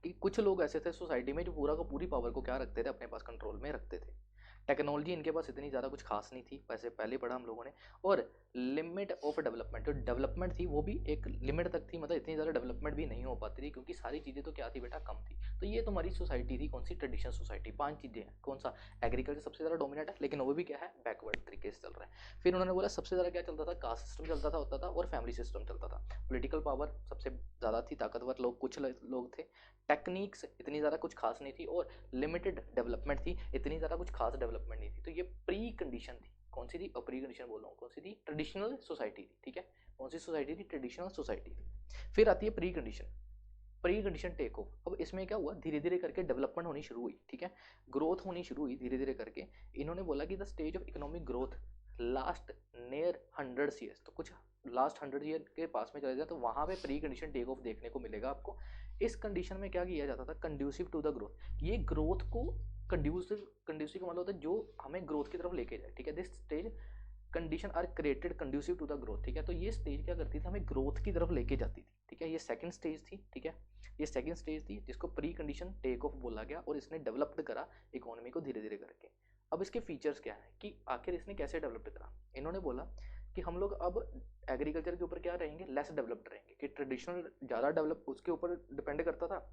कि कुछ लोग ऐसे थे सोसाइटी में जो पूरा का पूरी पावर को क्या रखते थे? अपने पास कंट्रोल में रखते थे। टेक्नोलॉजी इनके पास इतनी ज़्यादा कुछ खास नहीं थी, वैसे पहले पढ़ा हम लोगों ने। और लिमिट ऑफ डेवलपमेंट, जो डेवलपमेंट थी वो भी एक लिमिट तक थी, मतलब इतनी ज़्यादा डेवलपमेंट भी नहीं हो पाती थी, क्योंकि सारी चीज़ें तो क्या थी बेटा? कम थी। तो ये तुम्हारी सोसाइटी थी, कौन सी? Traditional society. 5 चीज़ें हैं, कौन सा? एग्रीकल्चर सबसे ज़्यादा डोमिनेट है, लेकिन वो भी क्या है? बैकवर्ड तरीके से चल रहा है। फिर उन्होंने बोला सबसे ज़्यादा क्या चलता था? कास्ट सिस्टम चलता था, होता था, और फैमिली सिस्टम चलता था। पॉलिटिकल पावर सबसे ज़्यादा थी, ताकतवर लोग कुछ लोग थे। टेक्निक्स इतनी ज़्यादा कुछ खास नहीं थी, और लिमिटेड डेवलपमेंट थी, इतनी ज़्यादा कुछ खास डेवलपमेंट नहीं थी। तो ये प्री कंडीशन थी, कौन सी थी? प्री कंडीशन बोल रहा हूँ, कौन सी थी? ट्रेडिशनल सोसाइटी थी, ठीक है। कौन सी सोसाइटी थी? ट्रेडिशनल सोसाइटी थी। फिर आती है pre condition, pre condition take off. अब इसमें क्या हुआ? धीरे धीरे करके डेवलपमेंट होनी शुरू हुई, ठीक है, ग्रोथ होनी शुरू हुई धीरे धीरे करके। इन्होंने बोला कि the stage of economic growth last near 100 years, तो कुछ लास्ट 100 ईयर के पास में चले जाए तो वहाँ पे प्री कंडीशन टेक ऑफ देखने को मिलेगा आपको। इस कंडीशन में क्या किया जाता था, कंड्यूसिव टू द ग्रोथ, ये ग्रोथ को कंड्यूसिव, कंड्यूसिव का मतलब होता है जो हमें ग्रोथ की तरफ लेके जाए, ठीक है। This stage condition are created conducive to the growth, ठीक है। तो ये स्टेज क्या करती थी, हमें ग्रोथ की तरफ लेके जाती थी, ठीक है। ये सेकंड स्टेज थी, ठीक है, ये सेकंड स्टेज थी जिसको प्री कंडीशन टेक ऑफ बोला गया, और इसने डेवलप्ड करा इकोनॉमी को धीरे धीरे करके। अब इसके फीचर्स क्या है कि आखिर इसने कैसे डेवलप करा। इन्होंने बोला कि हम लोग अब एग्रीकल्चर के ऊपर क्या रहेंगे, लेस डेवलप्ड रहेंगे, कि ट्रेडिशनल ज़्यादा डेवलप उसके ऊपर डिपेंड करता था,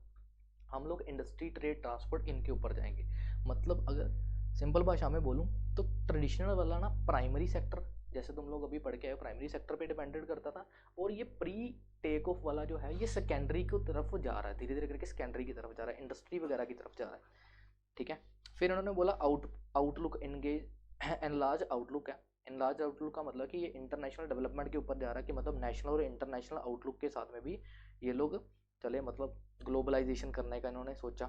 हम लोग इंडस्ट्री, ट्रेड, ट्रांसपोर्ट इनके ऊपर जाएंगे। मतलब अगर सिंपल भाषा में बोलूँ तो ट्रेडिशनल वाला ना प्राइमरी सेक्टर, जैसे तुम लोग अभी पढ़ के आए प्राइमरी सेक्टर पे डिपेंडेंट करता था, और ये प्री टेक ऑफ वाला जो है ये सेकेंडरी की तरफ जा रहा है, धीरे धीरे करके सेकेंडरी की तरफ जा रहा है, इंडस्ट्री वगैरह की तरफ जा रहा है, ठीक है। फिर उन्होंने बोला आउटलुक एंगेज एनलार्ज आउटलुक है। एनलार्ज आउटलुक का मतलब कि ये इंटरनेशनल डेवलपमेंट के ऊपर जा रहा है, कि मतलब नेशनल और इंटरनेशनल आउटलुक के साथ में भी ये लोग चले, मतलब ग्लोबलाइजेशन करने का इन्होंने सोचा।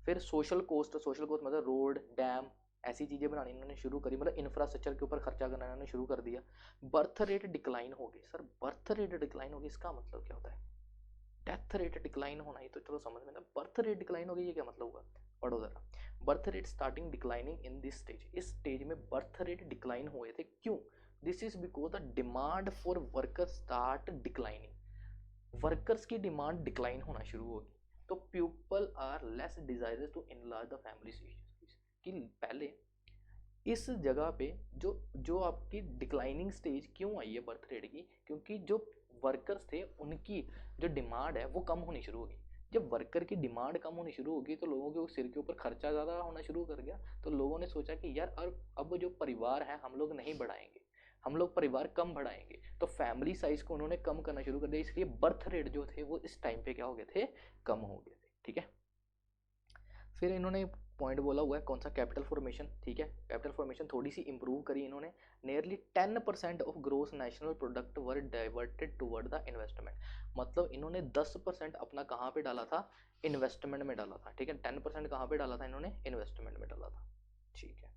फिर सोशल कोस्ट, सोशल कोस्ट मतलब रोड, डैम, ऐसी चीज़ें बनानी इन्होंने शुरू करी, मतलब इंफ्रास्ट्रक्चर के ऊपर खर्चा करना इन्होंने शुरू कर दिया। बर्थ रेट डिक्लाइन हो गई। सर बर्थ रेट डिक्लाइन होगी इसका मतलब क्या होता है, डेथ रेट डिक्लाइन होना, ही तो चलो समझ में ना, बर्थ रेट डिक्लाइन हो गई ये क्या मतलब हुआ, पढ़ो जरा। Birth rate starting declining in this stage, इस स्टेज में बर्थ रेट डिक्लाइन हुए थे, क्यों, this is because the demand for workers start declining, workers की डिमांड डिक्लाइन होना शुरू होगी, तो people are less desirous to enlarge the family, कि पहले इस जगह पे जो जो आपकी डिक्लाइनिंग स्टेज क्यों आई है बर्थ रेट की, क्योंकि जो वर्कर्स थे उनकी जो डिमांड है वो कम होनी शुरू होगी। जब वर्कर की डिमांड कम होनी शुरू होगी तो लोगों के सिर के ऊपर खर्चा ज़्यादा होना शुरू कर गया, तो लोगों ने सोचा कि यार अब जो परिवार है हम लोग नहीं बढ़ाएंगे, हम लोग परिवार कम बढ़ाएंगे, तो फैमिली साइज को उन्होंने कम करना शुरू कर दिया, इसलिए बर्थ रेट जो थे वो इस टाइम पे क्या हो गए थे, कम हो गए थे, ठीक है। फिर इन्होंने पॉइंट बोला हुआ है कौन सा, कैपिटल फॉर्मेशन, ठीक है। कैपिटल फॉर्मेशन थोड़ी सी इंप्रूव करी इन्होंने, nearly 10% of gross national product were diverted toward the investment, मतलब इन्होंने 10% अपना कहाँ पे डाला था, इन्वेस्टमेंट में डाला था, ठीक है। 10% कहाँ पे डाला था इन्होंने, इन्वेस्टमेंट में डाला था, ठीक है,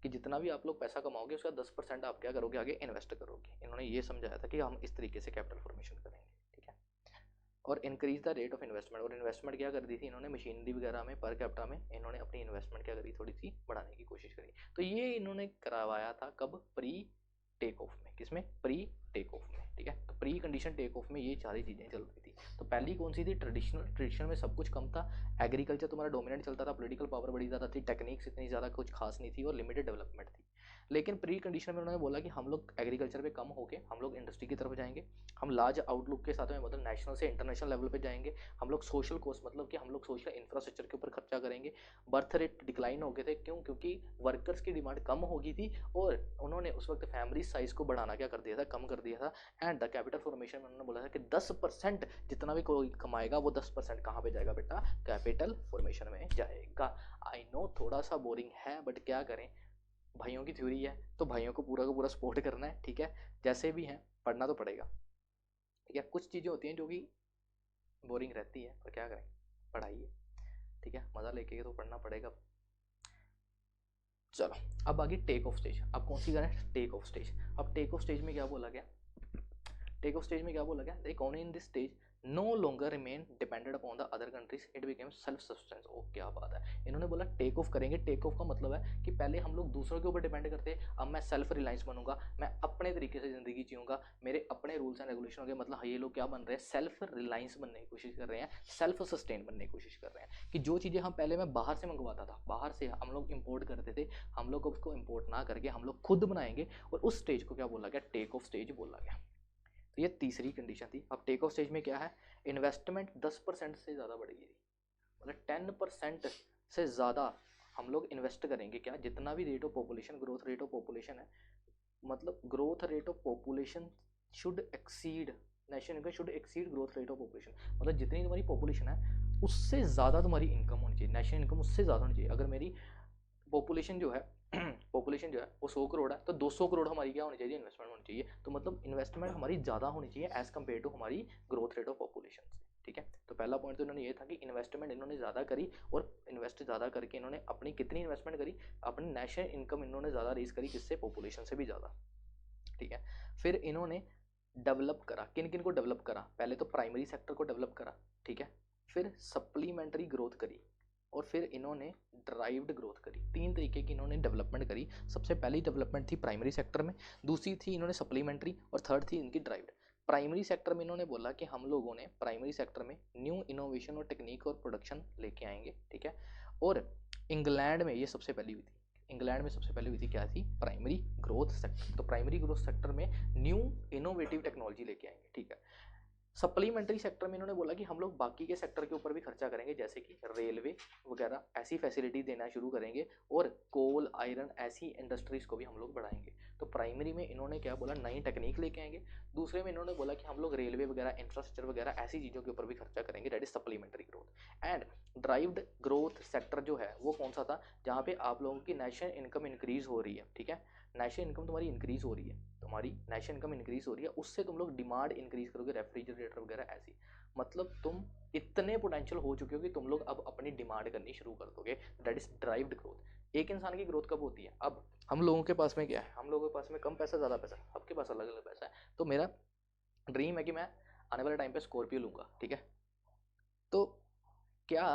कि जितना भी आप लोग पैसा कमाओगे उसका 10% आप क्या करोगे, आगे इन्वेस्ट करोगे। इन्होंने ये समझाया था कि हम इस तरीके से कैपिटल फॉर्मेशन करेंगे, ठीक है। और increase the rate of investment, और इन्वेस्टमेंट क्या कर दी थी इन्होंने, मशीनरी वगैरह में, पर कैपिटा में इन्होंने अपनी इन्वेस्टमेंट क्या करी, थोड़ी सी बढ़ाने की कोशिश करी। तो ये इन्होंने करवाया था कब, प्री टेक ऑफ में, किसमें, प्री टेक ऑफ में, ठीक है। तो प्री कंडीशन टेक ऑफ में ये सारी चीज़ें चल रही थी। तो पहली कौन सी थी, ट्रेडिशनल, ट्रेडिशनल में सब कुछ कम था, एग्रीकल्चर तुम्हारा डोमिनेंट चलता था, पॉलिटिकल पावर बड़ी ज़्यादा थी, टेक्निक्स इतनी ज़्यादा कुछ खास नहीं थी, और लिमिटेड डेवलपमेंट थी। लेकिन प्री कंडीशन में उन्होंने बोला कि हम लोग एग्रीकल्चर पे कम होके हम लोग इंडस्ट्री की तरफ जाएंगे, हम लार्ज आउटलुक के साथ में मतलब नेशनल से इंटरनेशनल लेवल पे जाएंगे, हम लोग सोशल कोस्ट मतलब कि हम लोग सोशल इंफ्रास्ट्रक्चर के ऊपर खर्चा करेंगे। बर्थ रेट डिक्लाइन हो गए थे, क्यों, क्योंकि वर्कर्स की डिमांड कम हो गई थी, और उन्होंने उस वक्त फैमिली साइज को बढ़ाना क्या कर दिया था, कम कर दिया था। एंड द कैपिटल फॉर्मेशन में उन्होंने बोला था कि 10% जितना भी कोई कमाएगा वो 10% कहाँ पे जाएगा बेटा, कैपिटल फॉर्मेशन में जाएगा। आई नो थोड़ा सा बोरिंग है, बट क्या करें, भाइयों की थ्योरी है तो भाइयों को पूरा का पूरा सपोर्ट करना है, ठीक है। जैसे भी हैं पढ़ना तो पड़ेगा, ठीक है। कुछ चीज़ें होती हैं जो कि बोरिंग रहती है, पर क्या करें, पढ़ाई है, ठीक है, मज़ा लेके तो पढ़ना पड़ेगा। चलो अब आगे टेक ऑफ स्टेज, अब कौन सी करें, टेक ऑफ स्टेज। अब टेक ऑफ स्टेज में क्या बोला गया, टेक ऑफ स्टेज में क्या बोला गया, the economy in this stage no longer remain dependent upon the other countries, it became self sustains. ओ क्या बात है, इन्होंने बोला टेक ऑफ करेंगे। टेक ऑफ का मतलब है कि पहले हम लोग दूसरों के ऊपर डिपेंड करते हैं, अब मैं सेल्फ रिलायंस बनूंगा, मैं अपने तरीके से ज़िंदगी जीऊंगा, मेरे अपने रूल्स एंड रेगुलेशन हो गए, मतलब ये लोग क्या बन रहे हैं, सेल्फ रिलायंस बनने की कोशिश कर रहे हैं, सेल्फ सस्टेन बनने की कोशिश कर रहे हैं, कि जो चीज़ें हम पहले मैं बाहर से मंगवाता था, बाहर से हम लोग इम्पोर्ट करते थे, हम लोग उसको इम्पोर्ट ना करके हम लोग खुद बनाएंगे, और उस स्टेज को क्या बोला गया, टेक ऑफ स्टेज बोला गया। तो ये तीसरी कंडीशन थी। अब टेक ऑफ स्टेज में क्या है, इन्वेस्टमेंट 10% से ज़्यादा बढ़ेगी, मतलब 10% से ज़्यादा हम लोग इन्वेस्ट करेंगे, क्या, जितना भी rate of population, growth rate of population है, मतलब growth rate of population should exceed, national income should exceed growth rate of population, मतलब जितनी तुम्हारी पॉपुलेशन है उससे ज़्यादा तुम्हारी इनकम होनी चाहिए, नेशनल इनकम उससे ज़्यादा होनी चाहिए। अगर मेरी पॉपुलेशन जो है पॉपुलेशन जो है वो 100 करोड़ है, तो 200 करोड़ हमारी क्या होनी चाहिए, इन्वेस्टमेंट होनी चाहिए। तो मतलब इन्वेस्टमेंट हमारी ज़्यादा होनी चाहिए एज कम्पेयर टू हमारी ग्रोथ रेट ऑफ पॉपुलेशन से, ठीक है। तो पहला पॉइंट तो इन्होंने ये था कि इन्वेस्टमेंट इन्होंने ज़्यादा करी, और इन्वेस्ट ज़्यादा करके इन्होंने अपनी कितनी इन्वेस्टमेंट करी, अपनी नेशनल इनकम इन्होंने ज़्यादा रेज करी, किससे, पॉपुलेशन से भी ज़्यादा, ठीक है। फिर इन्होंने डेवलप करा, किन किन को डेवलप करा, पहले तो प्राइमरी सेक्टर को डेवलप करा, ठीक है, फिर सप्लीमेंट्री ग्रोथ करी, और फिर इन्होंने ड्राइव्ड ग्रोथ करी। तीन तरीके की इन्होंने डेवलपमेंट करी। सबसे पहली डेवलपमेंट थी प्राइमरी सेक्टर में, दूसरी थी इन्होंने सप्लीमेंट्री, और थर्ड थी इनकी ड्राइव्ड। प्राइमरी सेक्टर में इन्होंने बोला कि हम लोगों ने प्राइमरी सेक्टर में न्यू इनोवेशन और टेक्निक और प्रोडक्शन लेके आएंगे, ठीक है। और इंग्लैंड में ये सबसे पहली हुई थी, इंग्लैंड में सबसे पहले हुई थी, क्या थी, प्राइमरी ग्रोथ सेक्टर। तो प्राइमरी ग्रोथ सेक्टर में न्यू इनोवेटिव टेक्नोलॉजी लेके आएंगे, ठीक है। सप्लीमेंट्री सेक्टर में इन्होंने बोला कि हम लोग बाकी के सेक्टर के ऊपर भी खर्चा करेंगे, जैसे कि रेलवे वगैरह ऐसी फैसिलिटी देना शुरू करेंगे, और कोल आयरन ऐसी इंडस्ट्रीज को भी हम लोग बढ़ाएंगे। तो प्राइमरी में इन्होंने क्या बोला, नई टेक्निक लेके आएंगे। दूसरे में इन्होंने बोला कि हम लोग रेलवे वगैरह, इंफ्रास्ट्रक्चर वगैरह ऐसी चीज़ों के ऊपर भी खर्चा करेंगे, that is supplementary growth. And derived growth sector जो है वो कौन सा था, जहाँ पे आप लोगों की नेशनल इनकम इंक्रीज हो रही है, ठीक है। नेशनल इनकम तुम्हारी इंक्रीज हो रही है, तुम्हारी नेशनल इनकम इंक्रीज हो रही है, उससे तुम लोग डिमांड इंक्रीज करोगे, रेफ्रिजरेटर वगैरह ऐसी, मतलब तुम इतने पोटेंशियल हो चुके हो कि तुम लोग अब अपनी डिमांड करनी शुरू कर दोगे, दैट इज ड्राइव्ड ग्रोथ। एक इंसान की ग्रोथ कब होती है, अब हम लोगों के पास में क्या है, हम लोगों के पास में कम पैसा, ज़्यादा पैसा, सबके पास अलग अलग पैसा है। तो मेरा ड्रीम है कि मैं आने वाले टाइम पे स्कॉर्पियो लूँगा, ठीक है। तो क्या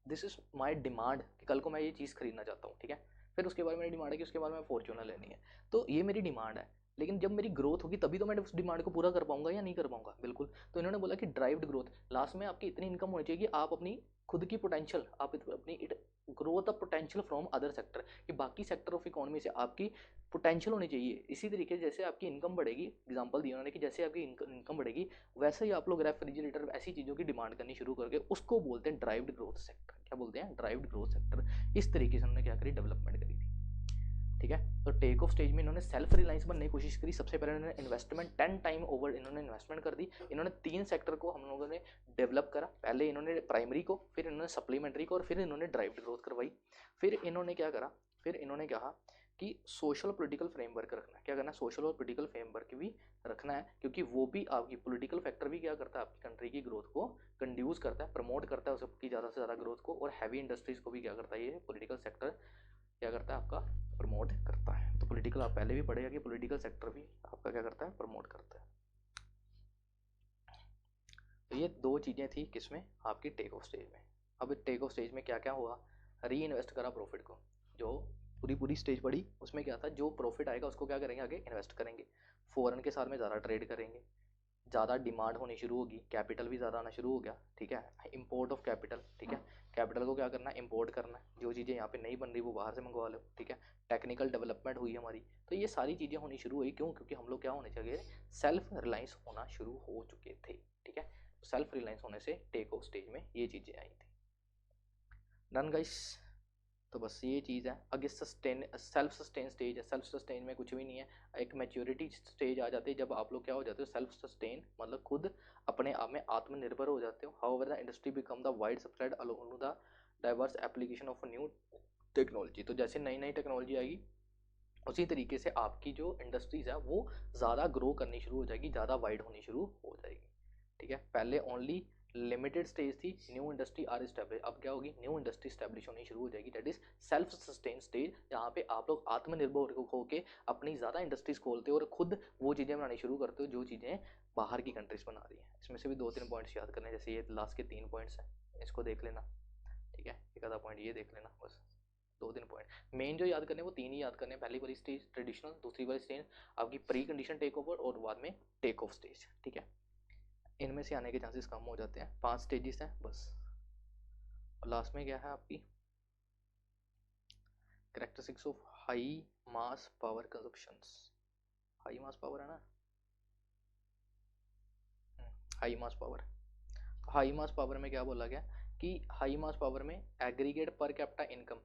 दिस इज माई डिमांड कि कल को मैं ये चीज़ खरीदना चाहता हूँ, ठीक है। फिर उसके बाद मेरी डिमांड है कि उसके बाद मैं फॉर्च्यूनर लेनी है। तो ये मेरी डिमांड है, लेकिन जब मेरी ग्रोथ होगी तभी तो मैं उस डिमांड को पूरा कर पाऊंगा या नहीं कर पाऊंगा, बिल्कुल। तो इन्होंने बोला कि ड्राइव्ड ग्रोथ, लास्ट में आपकी इतनी इनकम होनी चाहिए कि आप अपनी खुद की पोटेंशियल, आप अपनी growth of potential from other sector, कि बाकी सेक्टर ऑफ इकोनॉमी से आपकी पोटेंशियल होनी चाहिए। इसी तरीके से जैसे आपकी इनकम बढ़ेगी, एग्जांपल दिया उन्होंने कि जैसे आपकी इनकम बढ़ेगी वैसे ही आप लोग रेफ्रिजरेटर ऐसी चीज़ों की डिमांड करनी शुरू करके, उसको बोलते हैं ड्राइव्ड ग्रोथ सेक्टर। क्या बोलते हैं, ड्राइव्ड ग्रोथ सेक्टर। इस तरीके से उन्होंने क्या करी, डेवलपमेंट करी थी, ठीक है। तो टेक ऑफ स्टेज में इन्होंने सेल्फ रिलायंस बनने की कोशिश करी। सबसे पहले इन्होंने इन्वेस्टमेंट 10 टाइम ओवर इन्होंने इन्वेस्टमेंट कर दी। इन्होंने तीन सेक्टर को हम लोगों ने डेवलप करा, पहले इन्होंने प्राइमरी को, फिर इन्होंने सप्लीमेंट्री को, और फिर इन्होंने ड्राइव्ड ग्रोथ करवाई। फिर इन्होंने क्या करा, फिर इन्होंने कहा कि सोशल पॉलिटिकल फ्रेमवर्क रखना है। क्या करना है, सोशल और पॉलिटिकल फ्रेमवर्क भी रखना है, क्योंकि वो भी आपकी पॉलिटिकल फैक्टर भी क्या करता है, आपकी कंट्री की ग्रोथ को कंड्यूस करता है, प्रमोट करता है उसकी ज़्यादा से ज़्यादा ग्रोथ को। और हैवी इंडस्ट्रीज़ को भी क्या करता है, ये पॉलिटिकल सेक्टर क्या करता है, आपका प्रमोट करता है। तो पॉलिटिकल आप पहले भी पढ़ेगा कि पॉलिटिकल सेक्टर भी आपका क्या करता है, प्रमोट करता है। तो ये दो चीज़ें थी किसमें, आपकी टेक ऑफ स्टेज में। अब टेक ऑफ स्टेज में क्या क्या हुआ, री इन्वेस्ट करा प्रॉफिट को, जो पूरी पूरी स्टेज पड़ी उसमें क्या था, जो प्रॉफिट आएगा उसको क्या करेंगे, आगे इन्वेस्ट करेंगे, फॉरेन के साथ में ज़्यादा ट्रेड करेंगे, ज़्यादा डिमांड होनी शुरू होगी, कैपिटल भी ज़्यादा आना शुरू हो गया, ठीक है। इंपोर्ट ऑफ कैपिटल, ठीक है। कैपिटल को क्या करना है, इंपोर्ट करना है, जो चीज़ें यहाँ पे नहीं बन रही वो बाहर से मंगवा लो, ठीक है। टेक्निकल डेवलपमेंट हुई हमारी। तो ये सारी चीज़ें होनी शुरू हुई, क्यों, क्योंकि हम लोग क्या होने चाहिए, सेल्फ रिलायंस होना शुरू हो चुके थे, ठीक है। सेल्फ रिलायंस होने से टेक ऑफ स्टेज में ये चीज़ें आई थी। Done guys. तो बस ये चीज़ है। आगे सस्टेन, सेल्फ सस्टेन स्टेज है। सेल्फ सस्टेन में कुछ भी नहीं है, एक मैच्योरिटी स्टेज आ जाती है जब आप लोग क्या हो जाते हो, सेल्फ सस्टेन, मतलब खुद अपने आप में आत्मनिर्भर हो जाते हो। However the industry become the wide spread along the diverse application of new technology. तो जैसे नई नई टेक्नोलॉजी आएगी उसी तरीके से आपकी जो इंडस्ट्रीज़ है वो ज़्यादा ग्रो करनी शुरू हो जाएगी, ज़्यादा वाइड होनी शुरू हो जाएगी, ठीक है। पहले ओनली लिमिटेड स्टेज थी, न्यू इंडस्ट्री आर इस्टेब्लिश, अब क्या होगी, न्यू इंडस्ट्री स्टैब्लिश होनी शुरू हो जाएगी, that is self sustain stage, जहाँ पे आप लोग आत्मनिर्भर होकर अपनी ज़्यादा इंडस्ट्रीज खोलते हो और खुद वो चीज़ें बनानी शुरू करते हो जो चीज़ें बाहर की कंट्रीज बना रही हैं। इसमें से भी दो तीन पॉइंट्स याद करने, जैसे ये लास्ट के 3 पॉइंट्स हैं, इसको देख लेना, ठीक है। एक आधा पॉइंट ये देख लेना, बस 2 3 पॉइंट मेन जो याद करने वो 3 ही याद करने, पहली वाली स्टेज ट्रेडिशनल, दूसरी वाली स्टेज आपकी प्री कंडीशन टेक ओवर, और बाद में टेक ऑफ स्टेज, ठीक है। इनमें से आने के चांसेस कम हो जाते हैं। 5 स्टेजेस हैं बस। और लास्ट में क्या है आपकी characteristics of high mass power consumptions. High mass power है ना, हाई मास पावर। हाई मास पावर में क्या बोला गया कि हाई मास पावर में एग्रीगेट पर कैपिटा इनकम।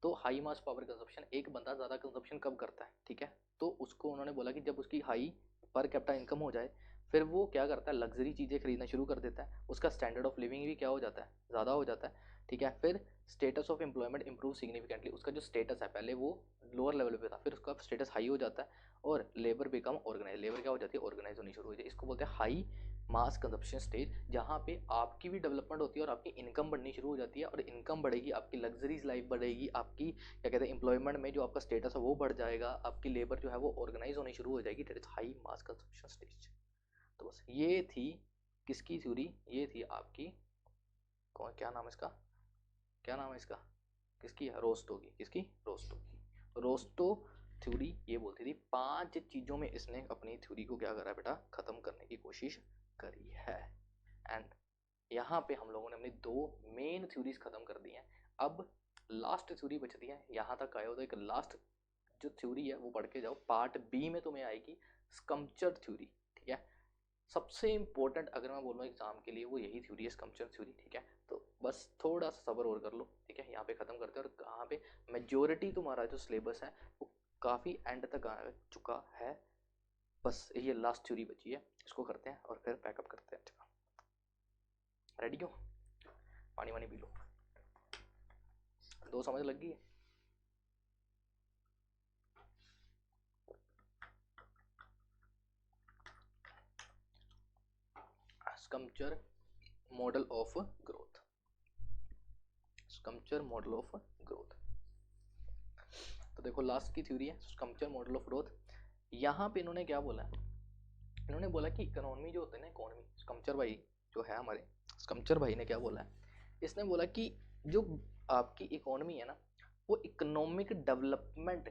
तो हाई मास पावर कंजप्शन, एक बंदा ज़्यादा कंजप्शन कब करता है, ठीक है। तो उसको उन्होंने बोला कि जब उसकी हाई पर कैपिटा इनकम हो जाए, फिर वो क्या करता है, लग्जरी चीज़ें खरीदना शुरू कर देता है, उसका स्टैंडर्ड ऑफ लिविंग भी क्या हो जाता है, ज़्यादा हो जाता है, ठीक है। फिर status of employment improve significantly, उसका जो स्टेटस है पहले वो लोअर लेवल पे था, फिर उसका स्टेटस हाई हो जाता है, और लेबर बिकम ऑर्गेनाइज, लेबर क्या हो जाती है, ऑर्गेनाइज होनी शुरू हो जाती है। इसको बोलते हैं हाई मास कंजप्शन स्टेज, जहाँ पे आपकी भी डेवलपमेंट होती है और आपकी इनकम बढ़नी शुरू हो जाती है, और इनकम बढ़ेगी, आपकी लग्जरीज लाइफ बढ़ेगी, आपकी क्या कहते हैं एम्प्लॉयमेंट में जो आपका स्टेटस है वो बढ़ जाएगा, आपकी लेबर जो है वो ऑर्गेनाइज होनी शुरू हो जाएगी। That is high mass consumption stage. तो बस ये थी किसकी थ्योरी, ये थी आपकी कौन, क्या नाम है इसका, क्या नाम है इसका, किसकी है, रोस्टो की। किसकी, रोस्टो की। रोस्टो थ्योरी ये बोलती थी 5 चीज़ों में इसने अपनी थ्योरी को क्या करा बेटा, ख़त्म करने की कोशिश करी है। एंड यहाँ पे हम लोगों ने अपनी 2 मेन थ्योरीज ख़त्म कर दी हैं। अब लास्ट थ्योरी बचती है, यहाँ तक आए हो तो एक लास्ट जो थ्योरी है वो पढ़ के जाओ, पार्ट बी में तुम्हें आएगी स्कम्पचर थ्योरी। ठीक है, सबसे इम्पोर्टेंट अगर मैं बोलूँ एग्जाम के लिए वो यही थ्योरी है, स्कम्पचर थ्योरी। ठीक है, तो बस थोड़ा सा सब्र और कर लो। ठीक है, यहाँ पे ख़त्म करते हैं, और कहाँ पे मेजोरिटी तुम्हारा जो सिलेबस है वो काफ़ी एंड तक आ चुका है। बस ये लास्ट थ्योरी बची है, इसको करते हैं और फिर पैकअप करते हैं। अच्छा, रेडी हो, पानी वानी पी लो, 2 समझ लग गई है। Schumpeter model of growth, Schumpeter model of growth. तो देखो लास्ट की थ्योरी है स्कम्पचर मॉडल ऑफ ग्रोथ। यहाँ पे इन्होंने क्या बोला है, इन्होंने बोला कि इकोनॉमी जो होता है ना, इकोनॉमी, स्कम्पचर भाई जो है हमारे, स्कम्पचर भाई ने क्या बोला है, इसने बोला कि जो आपकी इकोनॉमी है ना वो इकोनॉमिक डेवलपमेंट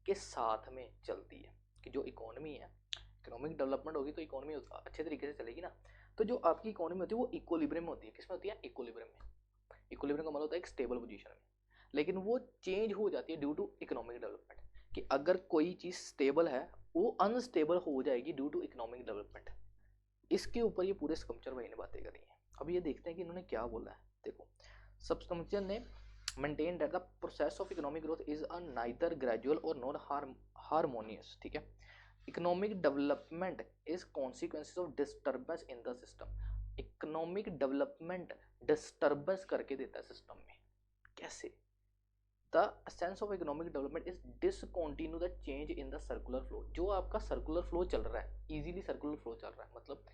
के साथ में चलती है। कि जो इकोनॉमी है, इकोनॉमिक डेवलपमेंट होगी तो इकोनॉमी अच्छे तरीके से चलेगी ना। तो जो आपकी इकोनॉमी होती है वो इक्विलिब्रियम में होती है। किसमें होती है, इक्विलिब्रियम में। इक्विलिब्रियम का मतलब होता है एक स्टेबल पोजीशन में, लेकिन वो चेंज हो जाती है ड्यू टू इकोनॉमिक डेवलपमेंट। कि अगर कोई चीज़ स्टेबल है वो अनस्टेबल हो जाएगी ड्यू टू इकोनॉमिक डेवलपमेंट। इसके ऊपर ये पूरे स्कम्पचर भाई ने बातें करी हैं। अब ये देखते हैं कि इन्होंने क्या बोला है। देखो, सब स्कम्पचर ने maintained that the process of economic growth is a neither gradual or nor harmonious. ठीक है, economic development is consequences of disturbance in the system. economic development disturbance करके देता है सिस्टम में। कैसे, the sense of economic development is discontinue the change in the circular flow। जो आपका circular flow चल रहा है, इजीली सर्कुलर फ्लो चल रहा है, मतलब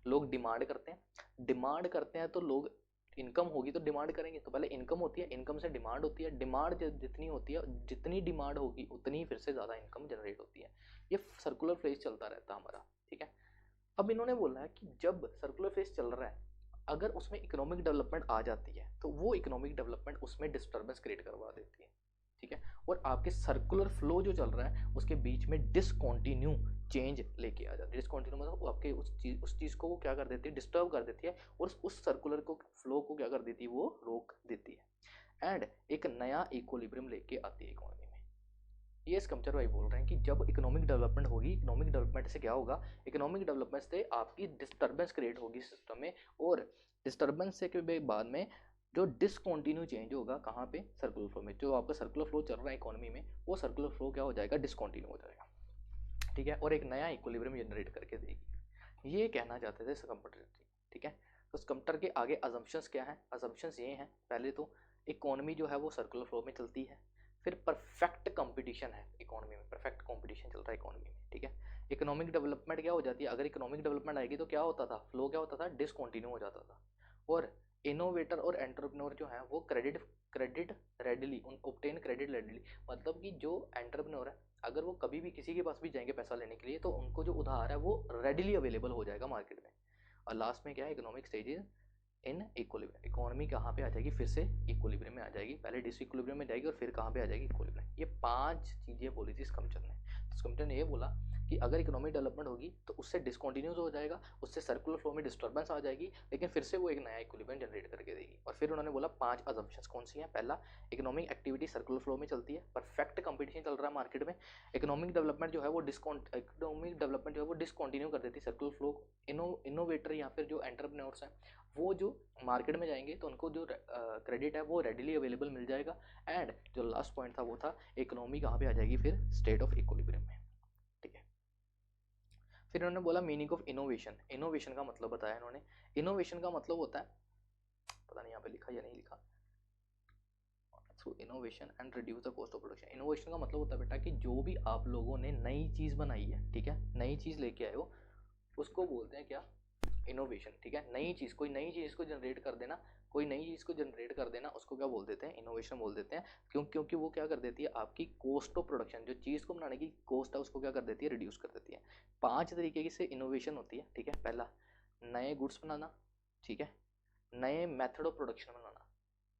लोग डिमांड करते हैं, डिमांड करते हैं तो लोग, इनकम होगी तो डिमांड करेंगे, तो पहले इनकम होती है, इनकम से डिमांड होती है, डिमांड जितनी होती है, जितनी डिमांड होगी उतनी ही फिर से ज़्यादा इनकम जनरेट होती है। ये सर्कुलर फेज चलता रहता है हमारा। ठीक है, अब इन्होंने बोला है कि जब सर्कुलर फेज चल रहा है अगर उसमें इकोनॉमिक डेवलपमेंट आ जाती है तो वो इकोनॉमिक डेवलपमेंट उसमें डिस्टर्बेंस क्रिएट करवा देती है। ठीक है, और आपके सर्कुलर फ्लो जो चल रहा है उसके बीच में डिसकॉन्टिन्यू चेंज लेके आ जाती है। डिसकॉन्टिन्यू मतलब आपके उस चीज़ को वो क्या कर देती है, डिस्टर्ब कर देती है, और उस सर्कुलर को फ्लो को क्या कर देती है, वो रोक देती है, एंड एक नया इक्विलिब्रियम लेके आती है इकोनॉमी में। ये स्कम्पचर भाई बोल रहे हैं कि जब इकोनॉमिक डेवलपमेंट होगी, इकोनॉमिक डेवलपमेंट से क्या होगा, इकोनॉमिक डेवलपमेंट से आपकी डिस्टर्बेंस क्रिएट होगी सिस्टम में, और डिस्टर्बेंस से के बाद में जो डिसकॉन्टिन्यू चेंज होगा कहाँ पे, सर्कुलर फ्लो में। जो आपका सर्कुलर फ्लो चल रहा है इकोनॉमी में वो सर्कुलर फ्लो क्या हो जाएगा, डिसकॉन्टिन्यू हो जाएगा। ठीक है, और एक नया इक्विलिब्रियम जनरेट करके देगी, ये कहना चाहते थे स्कम्पटर। ठीक है, तो स्कम्पटर के आगे अजम्पशंस क्या है, अजम्पशंस ये हैं, पहले तो इकोनॉमी जो है वो सर्कुलर फ्लो में चलती है, फिर परफेक्ट कंपटीशन है इकोनॉमी में, परफेक्ट कंपटीशन चल रहा है इकोनॉमी में। ठीक है, इकोनॉमिक डेवलपमेंट क्या हो जाती है, अगर इकोनॉमिक डेवलपमेंट आएगी तो क्या होता था, फ्लो क्या होता था, डिसकॉन्टिन्यू हो जाता था, और इनोवेटर और एंटरप्रेन्योर जो है वो credit credit readily obtain credit readily, मतलब कि जो एंटरप्रेन्योर है अगर वो कभी भी किसी के पास भी जाएंगे पैसा लेने के लिए तो उनको जो उधार है वो रेडिली अवेलेबल हो जाएगा मार्केट में। और लास्ट में क्या है, economic stages in equilibrium, economy कहाँ पे आ जाएगी, फिर से इक्विलिब्रियम में आ जाएगी, पहले डिसइक्विलिब्रियम में जाएगी और फिर कहाँ पे आ जाएगी, इक्विलिब्रियम। ये 5 चीज़ें बोली थी स्कम्पचर ने। स्कम्पचर ने ये बोला कि अगर इकोनॉमिक डेवलपमेंट होगी तो उससे डिसकॉन्टिन्यूस हो जाएगा, उससे सर्कुलर फ्लो में डिस्टर्बेंस आ जाएगी, लेकिन फिर से वो एक नया इक्विलिब्रियम जनरेट करके देगी। और फिर उन्होंने बोला 5 अजम्पशंस कौन सी हैं, पहला, इकोनॉमिक एक्टिविटी सर्कुलर फ्लो में चलती है, परफेक्ट कंपटीशन चल रहा है मार्केट में, इकोनॉमिक डेवलपमेंट जो है वो इकोनॉमिक डेवलपमेंट जो है वो डिसकॉन्टिन्यू कर देती है सर्कुलर फ्लो को। इनोवेटर या फिर जो एंटरप्रेन्योर्स हैं वो जो मार्केट में जाएंगे तो उनको जो क्रेडिट है वो रेडिली अवेलेबल मिल जाएगा, एंड जो लास्ट पॉइंट था वो था इकोनॉमी कहाँ पे आ जाएगी, फिर स्टेट ऑफ इक्विलिब्रियम में। ठीक है, फिर इन्होंने बोला मीनिंग ऑफ इनोवेशन, इनोवेशन का मतलब बताया इन्होंने। इनोवेशन का मतलब होता है, पता नहीं यहाँ पे लिखा या नहीं लिखा, through innovation and reduce the cost of production. Innovation का मतलब होता है बेटा कि जो भी आप लोगों ने नई चीज़ बनाई है, ठीक है, नई चीज़ लेके आए हो, उसको बोलते हैं क्या, इनोवेशन, ठीक है। नई चीज़, कोई नई चीज़ को जनरेट कर देना, कोई नई चीज़ को जनरेट कर देना, उसको क्या बोल देते हैं, इनोवेशन बोल देते हैं। क्योंकि वो क्या कर देती है, आपकी कॉस्ट ऑफ प्रोडक्शन, जो चीज़ को बनाने की कॉस्ट है उसको क्या कर देती है, रिड्यूस कर देती है। 5 तरीके से इनोवेशन होती है, ठीक है। पहला, नए गुड्स बनाना, ठीक है। नए मेथड ऑफ प्रोडक्शन बनाना,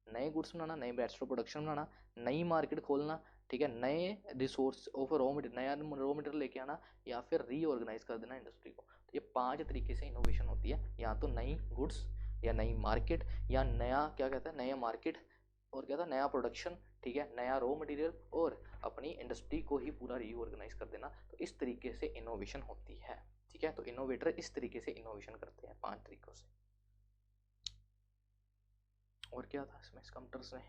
नए गुड्स बनाना, नए मेथड ऑफ प्रोडक्शन बनाना, नई मार्केट खोलना, ठीक है। नए रिसोर्स ऑफ रॉ मटेरियल, नया रॉ मटेरियल लेके आना, या फिर रीऑर्गेनाइज कर देना इंडस्ट्री को। तो ये 5 तरीके से इनोवेशन होती है, या तो नई गुड्स, या नई मार्केट, या नया क्या कहता है, नया मार्केट, और क्या था, नया प्रोडक्शन, ठीक है, नया रॉ मटेरियल, और अपनी इंडस्ट्री को ही पूरा रीऑर्गेनाइज कर देना। तो इस तरीके से इनोवेशन होती है, ठीक है। तो इनोवेटर इस तरीके से इनोवेशन करते हैं, 5 तरीकों से। और क्या था इसमें, स्कम्प्टर्स ने